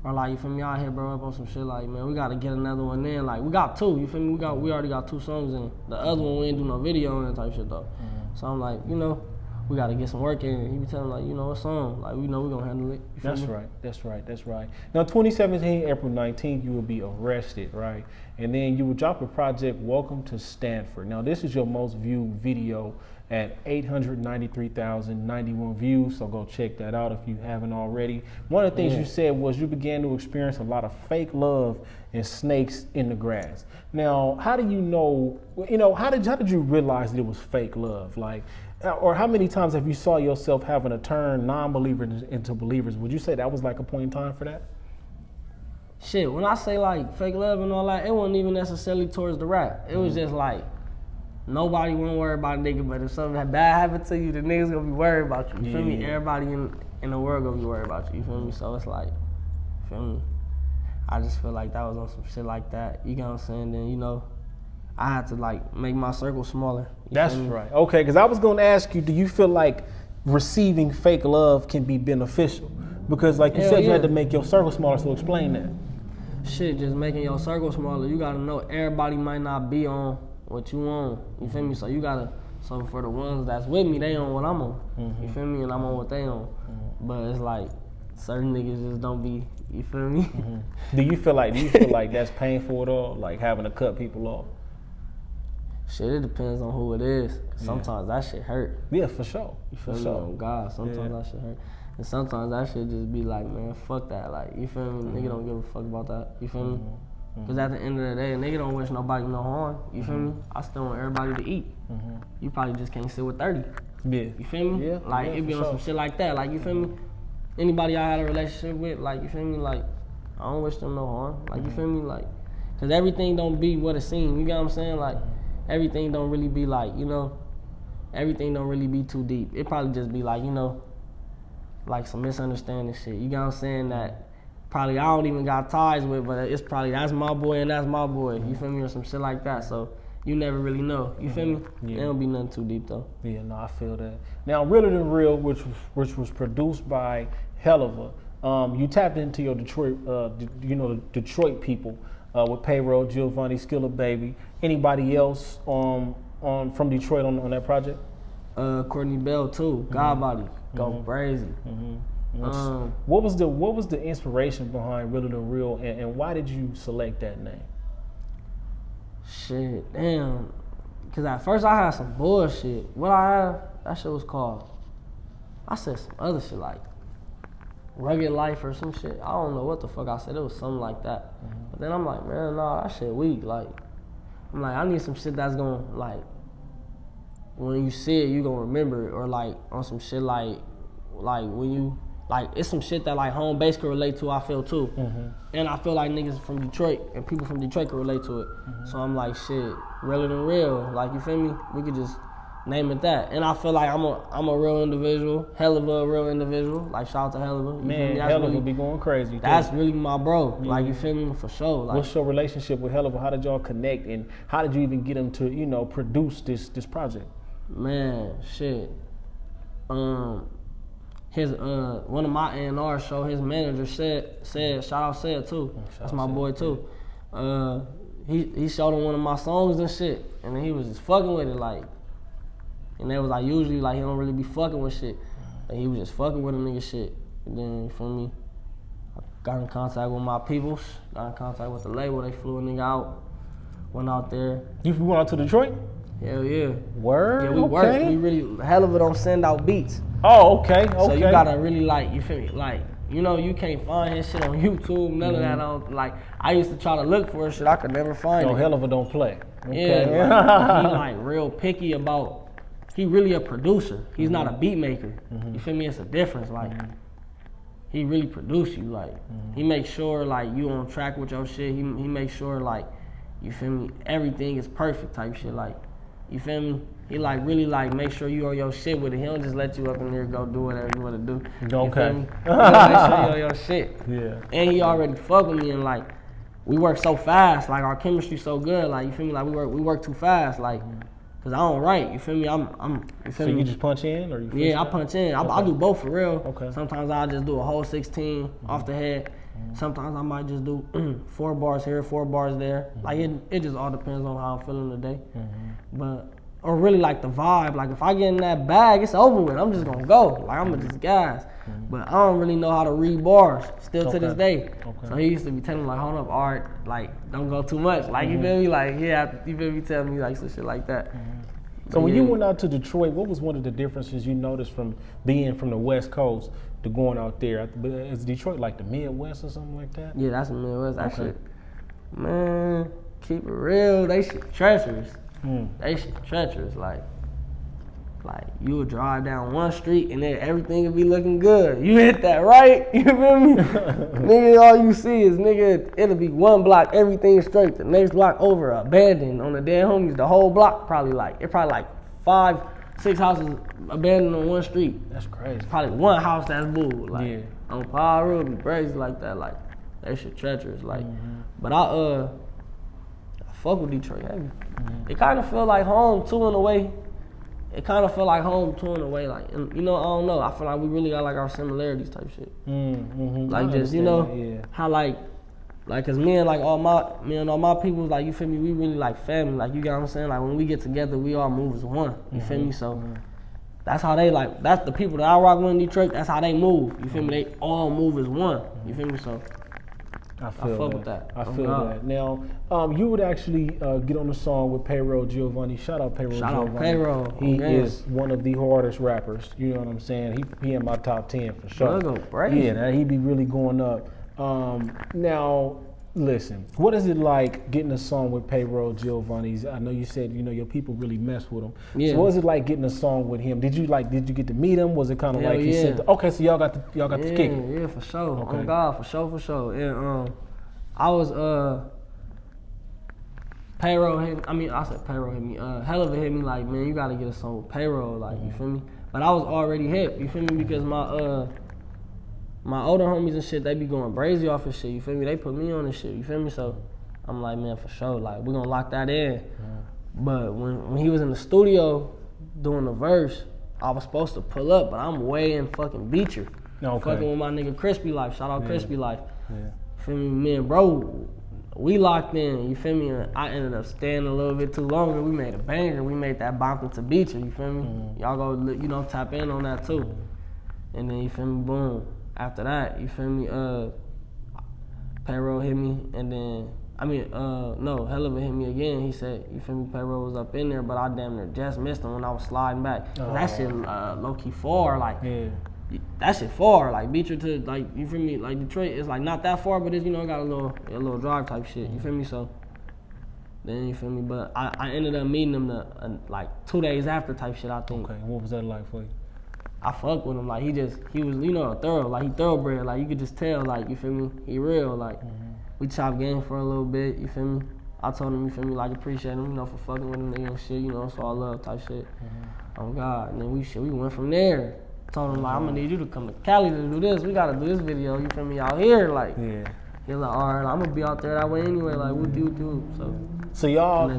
Or like, you feel me? I hit bro up on some shit like, man, we gotta get another one in. Like, we got two. You feel me? We already got 2 songs in. The other one we ain't do no video on it type shit though. So I'm like, we gotta get some work in. He be telling like, what song? Like, we know we gonna handle it. You feel me? That's right. Now, 2017, April 19th, you will be arrested, right? And then you will drop a project, Welcome to Stanford. Now, this is your most viewed video at 893,091 views, so go check that out if you haven't already. One of the things you said was you began to experience a lot of fake love and snakes in the grass. Now, how do you know, how did you realize that it was fake love? Like, or how many times have you saw yourself having to turn non-believers into believers? Would you say that was like a point in time for that? Shit, when I say like fake love and all that, it wasn't even necessarily towards the rap. It was just like, nobody won't worry about a nigga, but if something bad happened to you, the niggas gonna be worried about you. You feel me? Everybody in the world gonna be worried about you. You feel me? So it's like, you feel me? I just feel like that was on some shit like that. You know what I'm saying? Then, I had to like make my circle smaller. That's right. Okay, because I was gonna ask you, do you feel like receiving fake love can be beneficial? Because like you said, you had to make your circle smaller, so explain that. Shit, just making your circle smaller. You gotta know everybody might not be on what you on. You feel me? So you gotta, so for the ones that's with me, they on what I'm on. You feel me? And I'm on what they on. But it's like, certain niggas just don't be, you feel me? Do you feel like that's painful at all? Like having to cut people off? Shit, it depends on who it is. Sometimes that shit hurt. Yeah, for sure. You feel me? Oh God, sometimes that shit hurt. And sometimes that shit just be like, man, fuck that. Like, you feel me? Nigga don't give a fuck about that. You feel me? Because at the end of the day, nigga don't wish nobody no harm. You feel me? I still want everybody to eat. You probably just can't sit with 30. Yeah. You feel me? Yeah. Like, it be on some shit like that. Like, you feel me? Anybody I had a relationship with, like, you feel me? Like, I don't wish them no harm. Like, you feel me? Like, because everything don't be what it seems. You get what I'm saying? Like, everything don't really be like, everything don't really be too deep. It probably just be like, like some misunderstanding shit. You get what I'm saying? That probably I don't even got ties with, but it's probably that's my boy and that's my boy. You feel me? Or some shit like that. So you never really know. You feel me? Yeah. It don't be nothing too deep though. Yeah, no, I feel that. Now, Realer Than Real, which was produced by Helluva, you tapped into your Detroit, the Detroit people with Payroll Giovanni, Sada Baby. Anybody else from Detroit on that project? Courtney Bell too. Godbody, go crazy. What was the inspiration behind Realer Than Real, and why did you select that name? Shit, damn. Cause at first I had some bullshit. What I had, that shit was called, I said some other shit like Rugged Life or some shit. I don't know what the fuck I said. It was something like that. But then I'm like, man, nah, that shit weak. Like, I'm like, I need some shit that's gonna, like, when you see it, you gonna remember it. Or like on some shit like when you, like, it's some shit that like home base can relate to, I feel too. And I feel like niggas from Detroit and people from Detroit can relate to it. So I'm like, shit, Realer Than Real. Like, you feel me? We could just name it that. And I feel like I'm a real individual. Helluva a real individual. Like shout out to Helluva. Man, Helluva be going crazy. That's really my bro. Like you feel me? For sure. Like, what's your relationship with Helluva? How did y'all connect, and how did you even get him to, you know, produce this project? Man, shit. His one of my A&R show, his manager said shout out Said too. That's my boy too. He showed him one of my songs and shit, and then he was just fucking with it, like. And they was like, usually like he don't really be fucking with shit, and he was just fucking with a nigga shit. And then you feel me? I got in contact with my peoples, got in contact with the label. They flew a nigga out, went out there. You went out to Detroit? Hell yeah. Word? Yeah, we work. We really, Helluva don't send out beats. Oh, okay. So you gotta really like, you feel me? Like, you know, you can't find his shit on YouTube, none of that. Like, I used to try to look for shit, I could never find it. Helluva don't play. Okay. Yeah, he like real picky about, he really a producer. He's not a beat maker. You feel me? It's a difference. Like, he really produce you. Like, he makes sure like you on track with your shit. He makes sure like, you feel me? Everything is perfect type shit. Like, you feel me? He like really like make sure you on your shit with it. He don't just let you up in there go do whatever you want to do. Okay. You feel me? He make sure you on your shit. Yeah. And he already fuck with me, and like we work so fast. Like our chemistry so good. Like, you feel me? Like we work too fast. Like, cause I don't write. You feel me? I'm. You feel me? So you just punch in, or you? Yeah, I punch in. I do both for real. Okay. Sometimes I just do a whole 16 off the head. Sometimes I might just do 4 bars here, 4 bars there. Like it just all depends on how I'm feeling today. But or really like the vibe. Like if I get in that bag, it's over with. I'm just gonna go. Like I'm gonna just gas. But I don't really know how to read bars still to this day. So he used to be telling me like, hold up, Art, like don't go too much. Like you feel me? Like yeah, you feel me? Telling me like some shit like that. So when you went out to Detroit, what was one of the differences you noticed from being from the West Coast to going out there? Is Detroit like the Midwest or something like that? Yeah, that's the Midwest. That shit, man, keep it real. They shit treacherous. They shit treacherous. Like you would drive down one street and then everything would be looking good. You hit that right, you feel me? Nigga, all you see is it'll be one block, everything straight. The next block over, abandoned on the dead homies. The whole block probably like 5-6 houses abandoned on one street. That's crazy. Probably one house that's moved. Like on Power Road, be crazy like that. Like that shit treacherous. Like, but I fuck with Detroit heavy. It kind of feel like home too in a way. Like, you know, I don't know. I feel like we really got like our similarities type shit. Like just, you know, how like cause me and all my people, like, you feel me, we really like family. Like, you get what I'm saying? Like when we get together, we all move as one. You feel me? So that's how they like, that's the people that I rock with in Detroit, that's how they move. You feel me? They all move as one. You feel me? So I fuck with that. I feel that. Now, you would actually get on the song with Payroll Giovanni. Shout out Payroll Giovanni. Shout out Payroll. He is one of the hardest rappers. You know what I'm saying? He in my top 10 for sure. Yeah, he be really going up. Now, listen, what is it like getting a song with Payroll Giovanni? I know you said, you know, your people really mess with him. Yeah. So what is it like getting a song with him? Did you get to meet him? Was it kind of like he said, okay, so y'all got to kick it? Yeah, for sure. Okay. Oh God, for sure. And I was Payroll hit me. Helluva hit me like, man, you gotta get a song with Payroll, like, you feel me? But I was already hip, you feel me? Because my older homies and shit, they be going brazy off of shit, you feel me? They put me on this shit, you feel me? So I'm like, man, for sure, like, we're gonna lock that in. But when he was in the studio doing the verse, I was supposed to pull up, but I'm way in fucking Beecher. Fucking with my nigga Crispy Life. Shout out Crispy Life. Feel me? Me and bro, we locked in, you feel me? And I ended up staying a little bit too longer. We made a banger. We made that bump into Beecher, you feel me? Y'all go, you know, tap in on that too. And then, you feel me, boom. After that, you feel me, Payroll hit me, and then, Helluva hit me again. He said, you feel me, Payroll was up in there, but I damn near just missed him when I was sliding back. That shit low-key far, like, that shit far, like, Beecher to, like, you feel me, like, Detroit is, like, not that far, but it's, you know, got a little drive type shit, you feel me, so, then, you feel me, but I ended up meeting him, like, 2 days after type shit, I think. Okay, what was that like for you? I fuck with him, like, he was, you know, he thoroughbred, like, you could just tell, like, you feel me, he real, like, we chopped game for a little bit, you feel me, I told him, you feel me, like appreciate him, you know, for fucking with him and shit, you know, so all love type shit. Oh God, and then we went from there. Told him like, I'm gonna need you to come to Cali to do this. We gotta do this video, you feel me, out here, like. Yeah. He was like, all right, I'm gonna be out there that way anyway, like what do you do? So y'all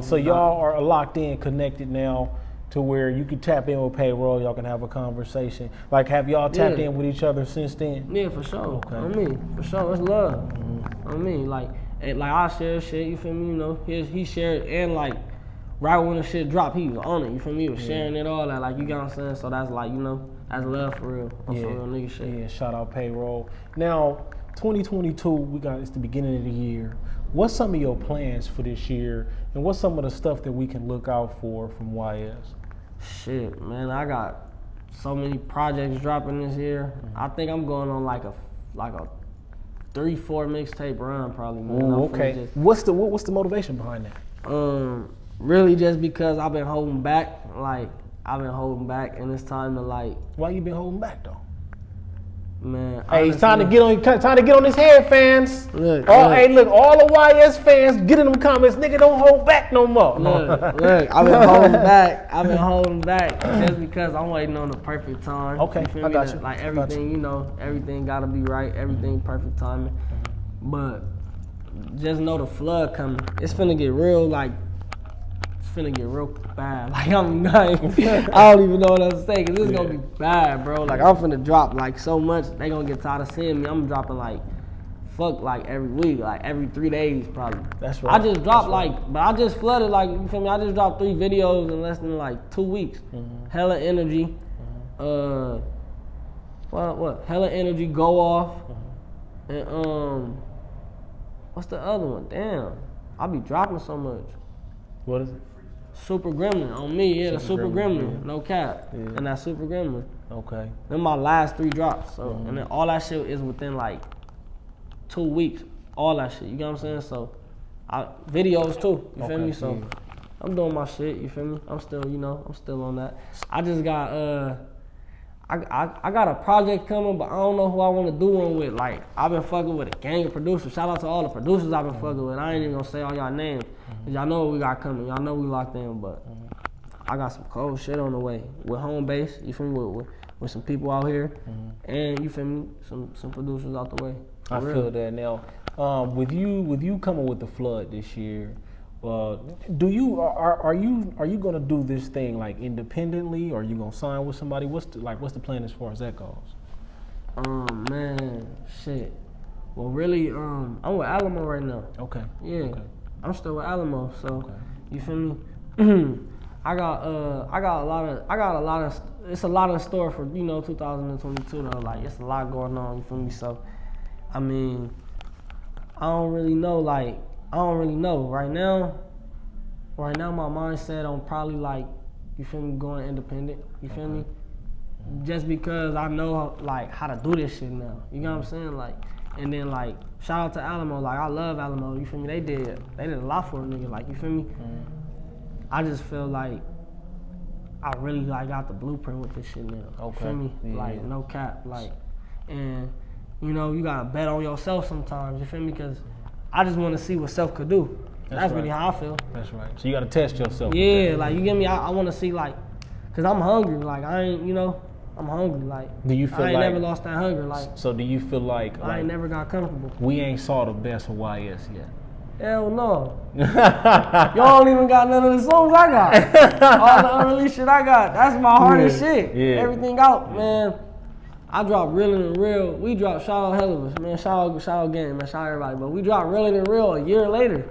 are locked in, connected now, to where you can tap in with Payroll, y'all can have a conversation. Like, have y'all tapped in with each other since then? Yeah, for sure. Okay. On me, for sure. It's love. On me, like I share shit. You feel me? You know, he shared, and like right when the shit dropped, he was on it. You feel me? He was sharing it all that. Like, you got what I'm saying? So that's like, you know, that's love for real. That's some real nigga shit. Yeah. Shout out Payroll. Now, 2022, it's the beginning of the year. What's some of your plans for this year, and what's some of the stuff that we can look out for from YS? Shit, man, I got so many projects dropping this year. I think I'm going on like a 3-4 mixtape run probably. Man. Ooh, okay. What's the motivation behind that? Really just because I've been holding back. Like, I've been holding back, and it's time to like. Why you been holding back though? Man, hey, it's time to get on his head, fans. Look, hey, look, all the YS fans, get in them comments, nigga, don't hold back no more. Look, I've been holding back. I've been holding back just because I'm waiting on the perfect time. Okay, you feel I me? got you. Like everything, you know, everything gotta be right, everything perfect timing. But just know the flood coming. It's finna get real, like. Finna get real bad. Like, I'm not, I don't even know what else to say, cause this is gonna be bad, bro. Like, I'm finna drop like so much, they gonna get tired of seeing me. I'm dropping like, like every week, like every 3 days probably. That's right. I just dropped but I just flooded, like, you feel me? I just dropped 3 videos in less than like 2 weeks. Hella Energy, what? Hella Energy, Go Off, and what's the other one? Damn, I be dropping so much. What is it? Super Gremlin on me, the Super Gremlin, no cap, and that Super Gremlin. Okay. Then my last 3 drops, so and then all that shit is within like 2 weeks, all that shit. You get what I'm saying? So, videos too. You feel me? So, I'm doing my shit. You feel me? I'm still, you know, I'm still on that. I just got I got a project coming, but I don't know who I want to do one with. Like, I've been fucking with a gang of producers. Shout out to all the producers I've been fucking with. I ain't even gonna say all y'all names. Y'all know what we got coming. Y'all know we locked in, but I got some cold shit on the way with home base. You feel me? With some people out here, and you feel me? Some producers out the way. I feel that now. With you coming with the flood this year, are you gonna do this thing like independently, or are you gonna sign with somebody? What's the plan as far as that goes? Man, shit. Well, really, I'm with Alamo right now. Okay. Yeah. Okay. I'm still with Alamo, so you feel me? I got a lot of it's a lot in store for, you know, 2022 though. Like, it's a lot going on, you feel me? So I mean, I don't really know right now my mindset on probably like, you feel me, going independent, you feel me? Just because I know like how to do this shit now. You know what I'm saying? Like, and then like, shout out to Alamo, like I love Alamo, you feel me? They did a lot for a nigga, like, you feel me? I just feel like I really like got the blueprint with this shit now. Okay. You feel me? Yeah. Like, no cap, like, and you know, you gotta bet on yourself sometimes, you feel me? Cause I just wanna see what self could do. That's right. Really how I feel. That's right. So you gotta test yourself. Yeah, like, you get me? I wanna see, like, cause I'm hungry, like, I ain't, you know, I'm hungry, like, do you feel I ain't never lost that hunger, like. So do you feel like I ain't never got comfortable. We ain't saw the best of YS yet? Hell no. Y'all don't even got none of the songs I got. All the unreleased shit I got, that's my hardest shit. Yeah. Everything out, man. I dropped Real and Real. We dropped shout out Helluva, man. Shout out Gang, man. Shout out everybody. But we dropped Real and Real a year later.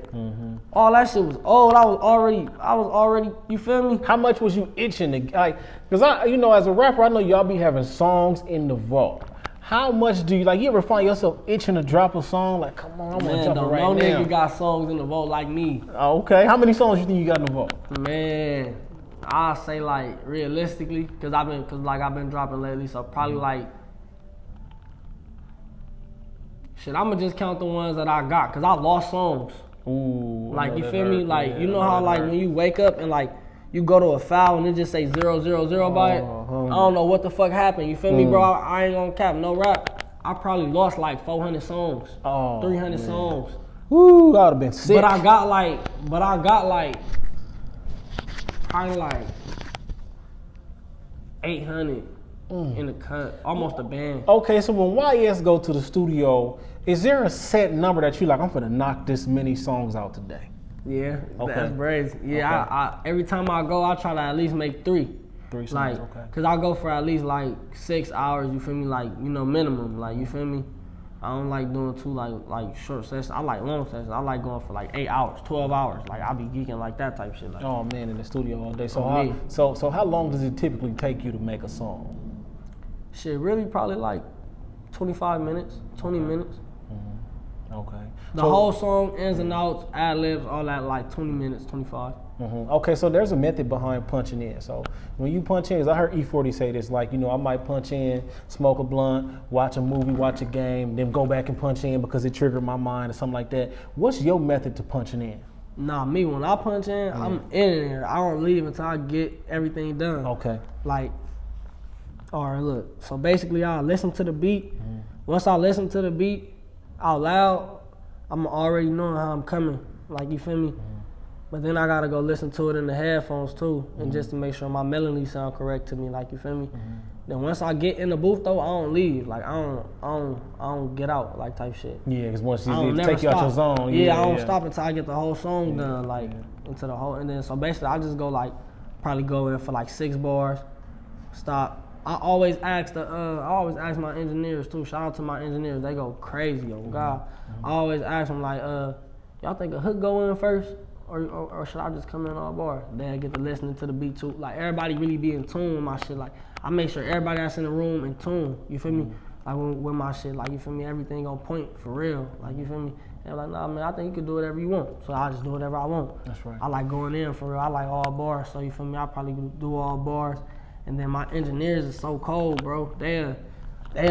All that shit was old. I was already. You feel me? How much was you itching to like? Cause you know, as a rapper, I know y'all be having songs in the vault. How much do you like? You ever find yourself itching to drop a song? Like, come on, I'm gonna drop it right now. No nigga got songs in the vault like me. Oh, okay. How many songs you think you got in the vault? Man, I say like realistically, cause I've been dropping lately, so probably like. Shit, I'ma just count the ones that I got, cause I lost songs. Ooh. Like, you feel me? Like, you know how like when you wake up and like you go to a file and it just say 000 by it. I don't know what the fuck happened. You feel me, bro? I ain't gonna cap, no rap. I probably lost like 400 songs, 300 songs. Woo, I would have been sick. But I got like probably like 800 in the cut, almost a band. Okay, so when YS go to the studio, is there a set number that you like, I'm gonna knock this many songs out today? Yeah, Okay. that's crazy. Yeah, Okay. I every time I go, I try to at least make 3. 3 songs, Like, okay. cause I go for at least like 6 hours. You feel me? Like, you know, minimum. Like, you feel me? I don't like doing too like short sessions. I like long sessions. I like going for like 8 hours, 12 hours. Like, I be geeking like that type shit. Like, Oh man, in the studio all day. So Oh, me. so how long does it typically take you to make a song? shit, really probably like 25 minutes, 20 minutes. Okay. The whole song, ins and outs, ad libs, all that, like 20 minutes, 25. Okay, so there's a method behind punching in. So when you punch in, 'cause I heard E40 say this, like, you know, I might punch in, smoke a blunt, watch a movie, watch a game, then go back and punch in because it triggered my mind or something like that. What's your method to punching in? Nah, me, when I punch in, I'm in there. I don't leave until I get everything done. Okay. Like, all right, look. So basically, I listen to the beat. Once I listen to the beat out loud, I'm already knowing how I'm coming. Like, you feel me? But then I gotta go listen to it in the headphones too, and just to make sure my melody sound correct to me. Like, you feel me? Then once I get in the booth though, I don't leave. Like, I don't get out, like, type shit. Yeah, because once I you don't take never you out your stop. zone. Yeah, I don't stop until I get the whole song done, like into the whole. And then so basically, I just go like, probably go in for like 6 bars, stop. I always ask my engineers too. Shout out to my engineers, they go crazy on God. I always ask them like, y'all think a hook go in first, or should I just come in all bars? Then I get to listening to the beat too. Like, everybody really be in tune with my shit. Like, I make sure everybody that's in the room in tune. You feel me? Like, with my shit, like, you feel me? Everything on point for real. Like, you feel me? And like, nah, man, I think you can do whatever you want. So I just do whatever I want. That's right. I like going in for real. I like all bars. So you feel me? I probably do all bars. And then my engineers is so cold, bro. They'll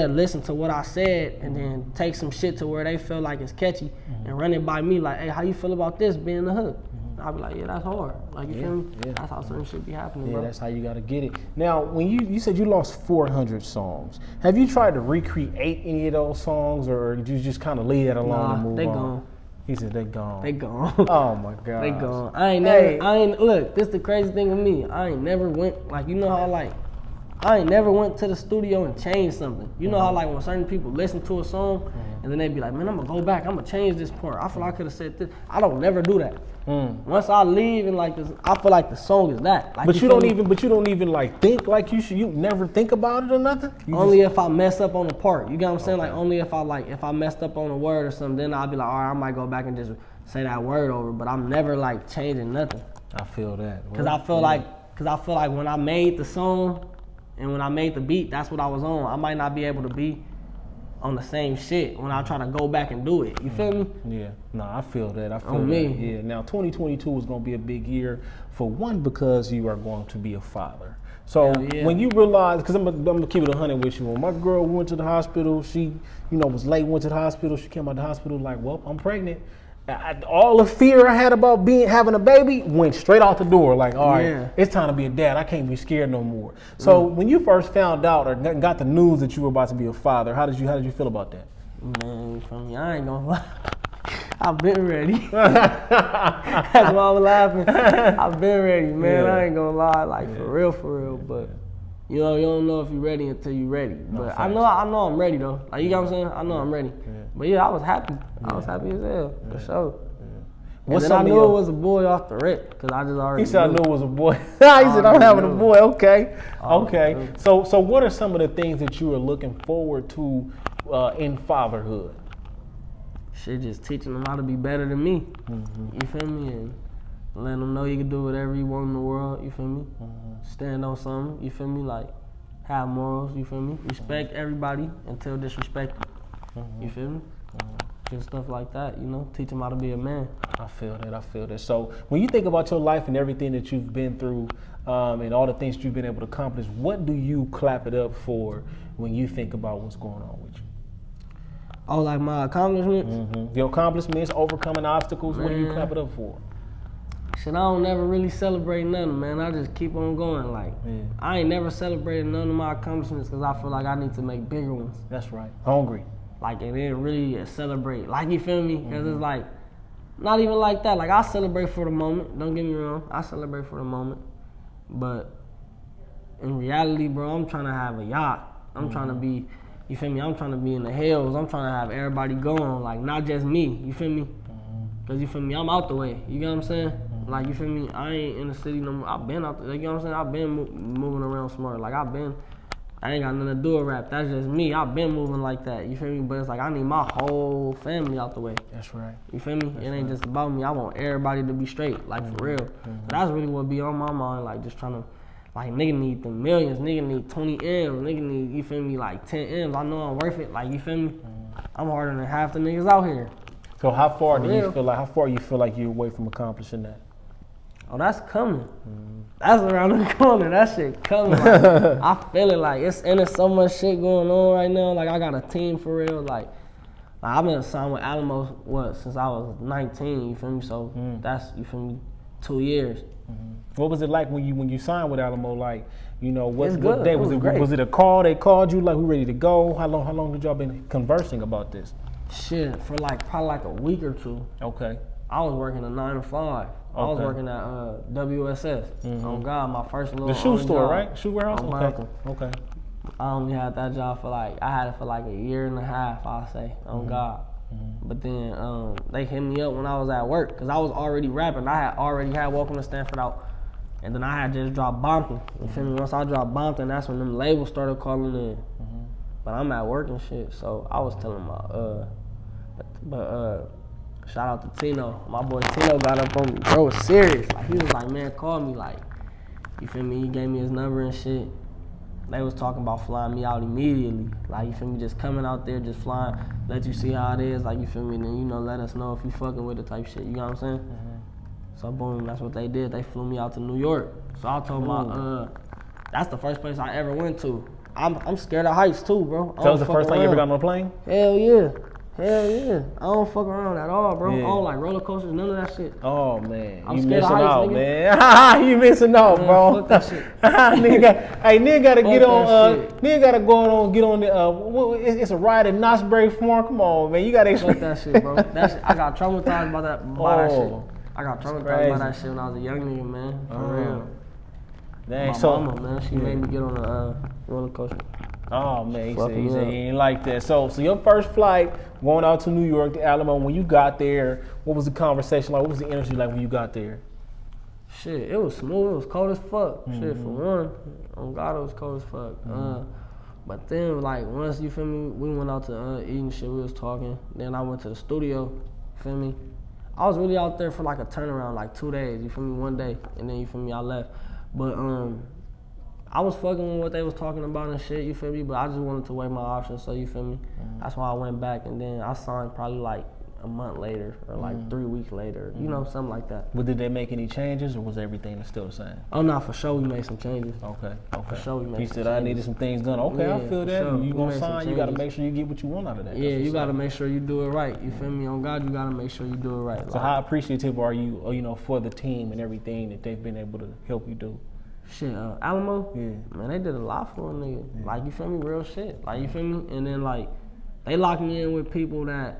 listen to what I said and then take some shit to where they feel like it's catchy and run it by me like, hey, how you feel about this being the hook? I'll be like, yeah, that's hard. Like, you feel me? Yeah. That's how certain shit be happening, Yeah, bro. that's how you got to get it. Now, when you said you lost 400 songs, have you tried to recreate any of those songs, or did you just kind of leave that alone and move they on? gone. He said they gone. They gone. Oh my God. They gone. Look, this the crazy thing with me. I ain't never went, like, you know how, like, I ain't never went to the studio and changed something. You know how, like, when certain people listen to a song and then they be like, man, I'm gonna go back, I'm gonna change this part. I feel like I could have said this. I don't never do that. Once I leave and like this, I feel like the song is that. Like, But you don't even like think like you should. You never think about it or nothing. Only if I mess up on a part. You get what I'm saying? Like, only if I messed up on a word or something, then I'll be like, all right, I might go back and just say that word over. But I'm never like changing nothing. I feel that. Cause I feel like when I made the song and when I made the beat, that's what I was on. I might not be able to be on the same shit when I try to go back and do it. You feel me? Yeah, no, I feel that. I feel On that. me. Yeah. Now, 2022 is going to be a big year for one because you are going to be a father. So Hell yeah. when you realize, because I'm gonna keep it 100 with you. When my girl went to the hospital, she, was late. Went to the hospital. She came out of the hospital like, well, I'm pregnant. All the fear I had about having a baby went straight out the door. Like, all right, it's time to be a dad. I can't be scared no more. So when you first found out or got the news that you were about to be a father, how did you feel about that? Man, from me, I ain't gonna lie. I've been ready. That's why I was laughing. I've been ready, man. I ain't gonna lie, like for real. But you don't know if you're ready until you're ready. But I know I'm ready though. Like, you know what I'm saying? I know I'm ready. But yeah, I was happy. I was happy as hell, for sure. And then I knew it was a boy off the rip, because I just already He said knew. I knew it was a boy. He said, I'm having a boy. Okay. Okay. So what are some of the things that you are looking forward to in fatherhood? Shit, just teaching them how to be better than me. You feel me? And letting them know you can do whatever you want in the world. You feel me? Stand on something. You feel me? Like, have morals. You feel me? Respect everybody until disrespected. You feel me? Just stuff like that, teach them how to be a man. I feel that. So when you think about your life and everything that you've been through and all the things that you've been able to accomplish, what do you clap it up for when you think about what's going on with you? Oh, like my accomplishments? Your accomplishments, overcoming obstacles, what do you clap it up for? Shit, I don't never really celebrate nothing, man. I just keep on going. Like, I ain't never celebrated none of my accomplishments because I feel like I need to make bigger ones. That's right. Hungry. Like, and then really celebrate. Like, you feel me? Because it's like, Not even like that. Like, I celebrate for the moment. Don't get me wrong. I celebrate for the moment. But in reality, bro, I'm trying to have a yacht. I'm trying to be, you feel me? I'm trying to be in the hills. I'm trying to have everybody going. Like, not just me. You feel me? Because, you feel me? I'm out the way. You get what I'm saying? Like, you feel me? I ain't in the city no more. I've been out there. You know what I'm saying? I've been moving around smart. Like, I ain't got nothing to do with rap. That's just me. I've been moving like that. You feel me? But it's like I need my whole family out the way. That's right. You feel me? It ain't just about me. I want everybody to be straight, like for real. So that's really what be on my mind. Like just trying to, like nigga need the millions. Nigga need 20 M's. Nigga need, you feel me, like 10 M's. I know I'm worth it. Like you feel me? I'm harder than half the niggas out here. So how far do you feel like? How far you feel like you're away from accomplishing that? Oh, that's coming. That's around the corner. That shit coming. Like, I feel it. Like there's so much shit going on right now. Like I got a team for real. Like I've been signed with Alamo since I was 19. You feel me? So that's, you feel me, 2 years. What was it like when you signed with Alamo? Like, you know, what good. day It was it? great. Was it a call? They called you like we ready to go? How long did y'all been conversing about this? Shit, for like probably like a week or two. Okay. I was working a 9 to 5. I was working at WSS. Oh God, my first little The shoe only store, job. right? Shoe warehouse? On Okay. Malcolm. Okay. I only had that job for like, I had it for like a year and a half, I'll say, on God. But then they hit me up when I was at work, because I was already rapping. I had already had Welcome to Stanford out. And then I had just dropped Compton. You feel me? Once I dropped Compton, that's when them labels started calling in. But I'm at work and shit, so I was telling my, shout out to Tino. My boy Tino got up on me. Bro was serious. Like, he was like, man, call me. Like, you feel me? He gave me his number and shit. They was talking about flying me out immediately. Like, you feel me? Just coming out there, just flying, let you see how it is. Like, you feel me? Then, you know, let us know if you fucking with it type shit. You know what I'm saying? So, boom, that's what they did. They flew me out to New York. So, I told my, that's the first place I ever went to. I'm scared of heights, too, bro. That was the first time you ever got on a plane? Hell yeah. Hell yeah. I don't fuck around at all, bro. Yeah. I don't like roller coasters, none of that shit. Oh man, I'm you scared of missing heights, out, nigga. man. You missing out, Man, bro. fuck that shit. nigga gotta get on. that shit. Nigga gotta go on. Get on the. It's a ride at Knott's Berry Farm. Come on, man. You gotta. Fuck that shit, bro. That shit, I got traumatized by that shit. I got traumatized by that shit when I was a young nigga, man. For real. Dang, My so, mama, man, she made me get on a roller coaster. oh man, he Fucking said up. he ain't like that. So your first flight going out to New York, to Alamo. When you got there, what was the conversation like? What was the energy like when you got there? Shit, it was smooth. It was cold as fuck. Shit, for one, on God, it was cold as fuck. But then, like, once, you feel me, we went out to eat and shit. We was talking. Then I went to the studio. You feel me? I was really out there for like a turnaround, like 2 days. You feel me? 1 day, and then you feel me? I left. But I was fucking with what they was talking about and shit. You feel me? But I just wanted to weigh my options. So you feel me? That's why I went back, and then I signed probably like a month later or like 3 weeks later, you know, something like that. But did they make any changes, or was everything still the same? Oh no, for sure we made some changes. Okay. For sure we made He some said I changes. needed some things done. Okay, Yeah, I feel for that. sure. You We gonna made some sign? You gotta changes. make sure you get what you want out of that. Yeah, That's you what's gotta up. make sure you do it right. You feel me? On God, you gotta make sure you do it right. So how appreciative are you, you know, for the team and everything that they've been able to help you do? Shit, Alamo, Yeah. man, they did a lot for a nigga. Yeah. Like, you feel me? Real shit. Like, you feel me? And then, like, they locked me in with people that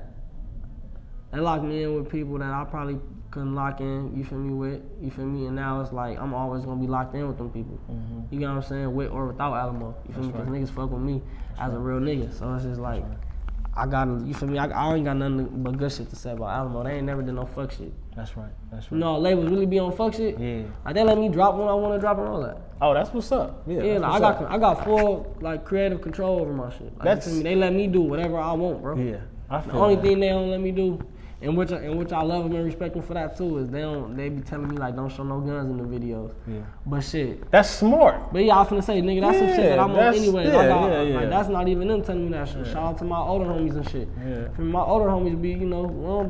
I probably couldn't lock in, you feel me, with, you feel me? And now it's like, I'm always gonna be locked in with them people. You know what I'm saying? With or without Alamo. You feel me? Because niggas fuck with me as a real nigga. So it's just like, I got, you feel me? I ain't got nothing but good shit to say about Alamo. They ain't never did no fuck shit. That's right. That's right. You know, labels really be on fuck shit. Yeah. Like, they let me drop when I want to drop and all that. Oh, that's what's up. Yeah. Yeah, that's like, what's I got full like creative control over my shit. Like, That's- you feel me? They let me do whatever I want, bro. Yeah. I feel The only that. thing they don't let me do, and which I love them and respect them for that too, is they be telling me like, don't show no guns in the videos. Yeah. But shit. That's smart. But yeah, I was finna say, nigga, that's some shit that I'm on that's- anyways. yeah, I got, yeah. Like, that's not even them telling me that shit. Shout out to my older homies and shit. Yeah. For my older homies be, you know, we don't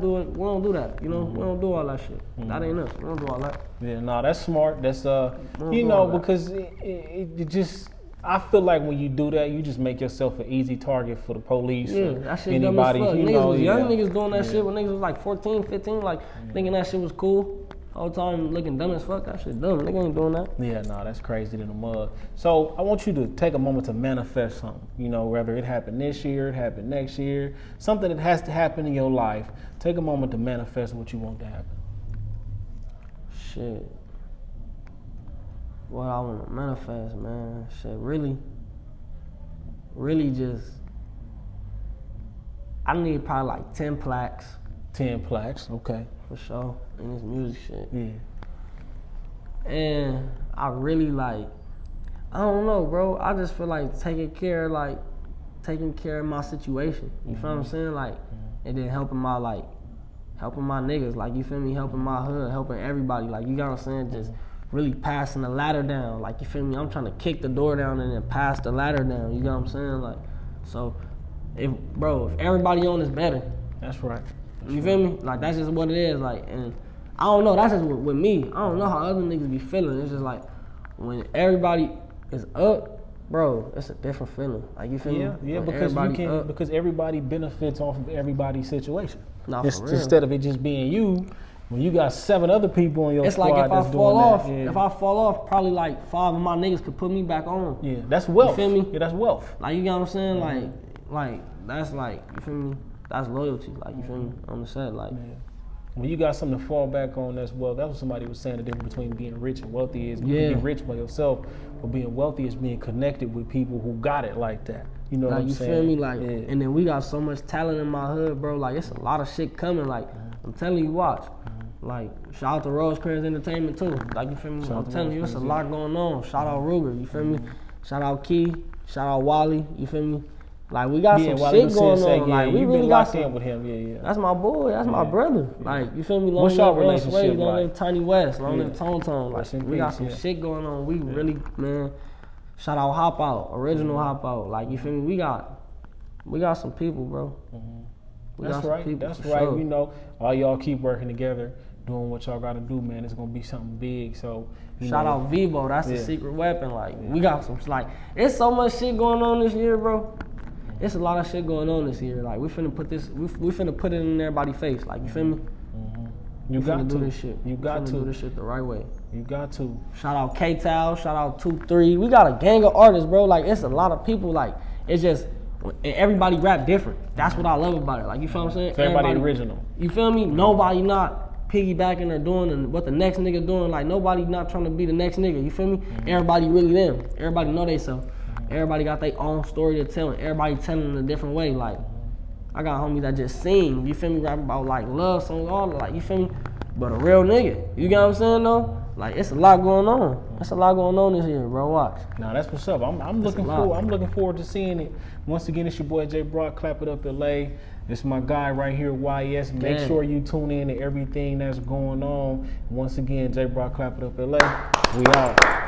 do that. You know, we don't do all that shit. That ain't us. We don't do all that. Yeah, no, that's smart. That's do you know, all that. because it just, I feel like when you do that, you just make yourself an easy target for the police. Yeah, or that shit anybody. dumb as fuck. You Niggas know, was young yeah. niggas doing that shit when niggas was like 14, 15, like thinking that shit was cool. Whole time looking dumb as fuck. That shit dumb. Nigga ain't doing that. Yeah, no, that's crazy to the mug. So I want you to take a moment to manifest something. You know, whether it happened this year, it happened next year, something that has to happen in your life. Take a moment to manifest what you want to happen. Shit. What I want to manifest, man. Shit, really just, I need probably like 10 plaques. 10 plaques, okay. For sure, in this music shit. Yeah. And I really like, I don't know, bro. I just feel like taking care of my situation. You feel what I'm saying? Like, and then helping my niggas. Like, you feel me? Helping my hood, helping everybody. Like, you got what I'm saying? Just really passing the ladder down. Like, you feel me? I'm trying to kick the door down and then pass the ladder down. You know what I'm saying? Like, so, if everybody on is better. That's right. You feel me? Like, that's just what it is. Like, and I don't know. That's just with me. I don't know how other niggas be feeling. It's just like when everybody is up, bro, it's a different feeling. Like, you feel me? Yeah, because everybody benefits off of everybody's situation. Nah, for real. Instead of it just being you, when you got 7 other people on your it's squad like if that's I doing fall off, that, yeah. if I fall off, probably like 5 of my niggas could put me back on. Yeah, that's wealth. You feel me? Yeah, that's wealth. Like, you know what I'm saying? Like that's like, you feel me? That's loyalty. Like, you feel me? On the set, like. Yeah. When you got something to fall back on, that's wealth. That's what somebody was saying. The difference between being rich and wealthy is you can be rich by yourself, but being wealthy is being connected with people who got it like that. You know what I'm saying? You feel me? Like, and then we got so much talent in my hood, bro. Like, it's a lot of shit coming. Like, I'm telling you, watch. Like, shout out to Rosecrans Entertainment too. Like, you feel me? I'm telling you, it's a lot going on. Shout out Ruger, you feel me? Shout out Key, shout out Wally, you feel me? Like, we got some shit going on. Like, we really got some. With him, yeah. That's my boy. That's my brother. Like, you feel me? What's your relationship Long like? live Tiny West. Long live Tone Tone. Like, we got some peace, shit going on. We really, man. Shout out Hop Out, original Hop Out. Like, you feel me? We got some people, bro. That's right. That's right. Sure. You know, all y'all keep working together, doing what y'all gotta do, man. It's gonna be something big. So shout out Vivo. That's the secret weapon. Like, we got some. Like, it's so much shit going on this year, bro. It's a lot of shit going on this year. Like, we finna put this. We finna put it in everybody's face. Like, you feel me? You got to do this shit. You got to do this shit the right way. You got to. Shout out K-Tal. Shout out 2-3. We got a gang of artists, bro. Like, it's a lot of people. Like, it's just. And everybody rap different. That's what I love about it. Like, you feel what I'm saying? Everybody original. You feel me? Nobody not piggybacking or doing what the next nigga doing. Like, nobody not trying to be the next nigga. You feel me? Everybody really them. Everybody know they self. Everybody got their own story to tell. And everybody telling in a different way. Like, I got homies that just sing. You feel me? Rap about like love songs, all that. Like, you feel me? But a real nigga. You get what I'm saying though? Like, it's a lot going on. It's a lot going on this year, bro. Watch. Nah, that's what's up. I'm looking forward. I'm looking forward to seeing it. Once again, it's your boy J.Brock, Clapitup LA. It's my guy right here, YS. Make sure you tune in to everything that's going on. Once again, J.Brock, Clapitup LA. We out.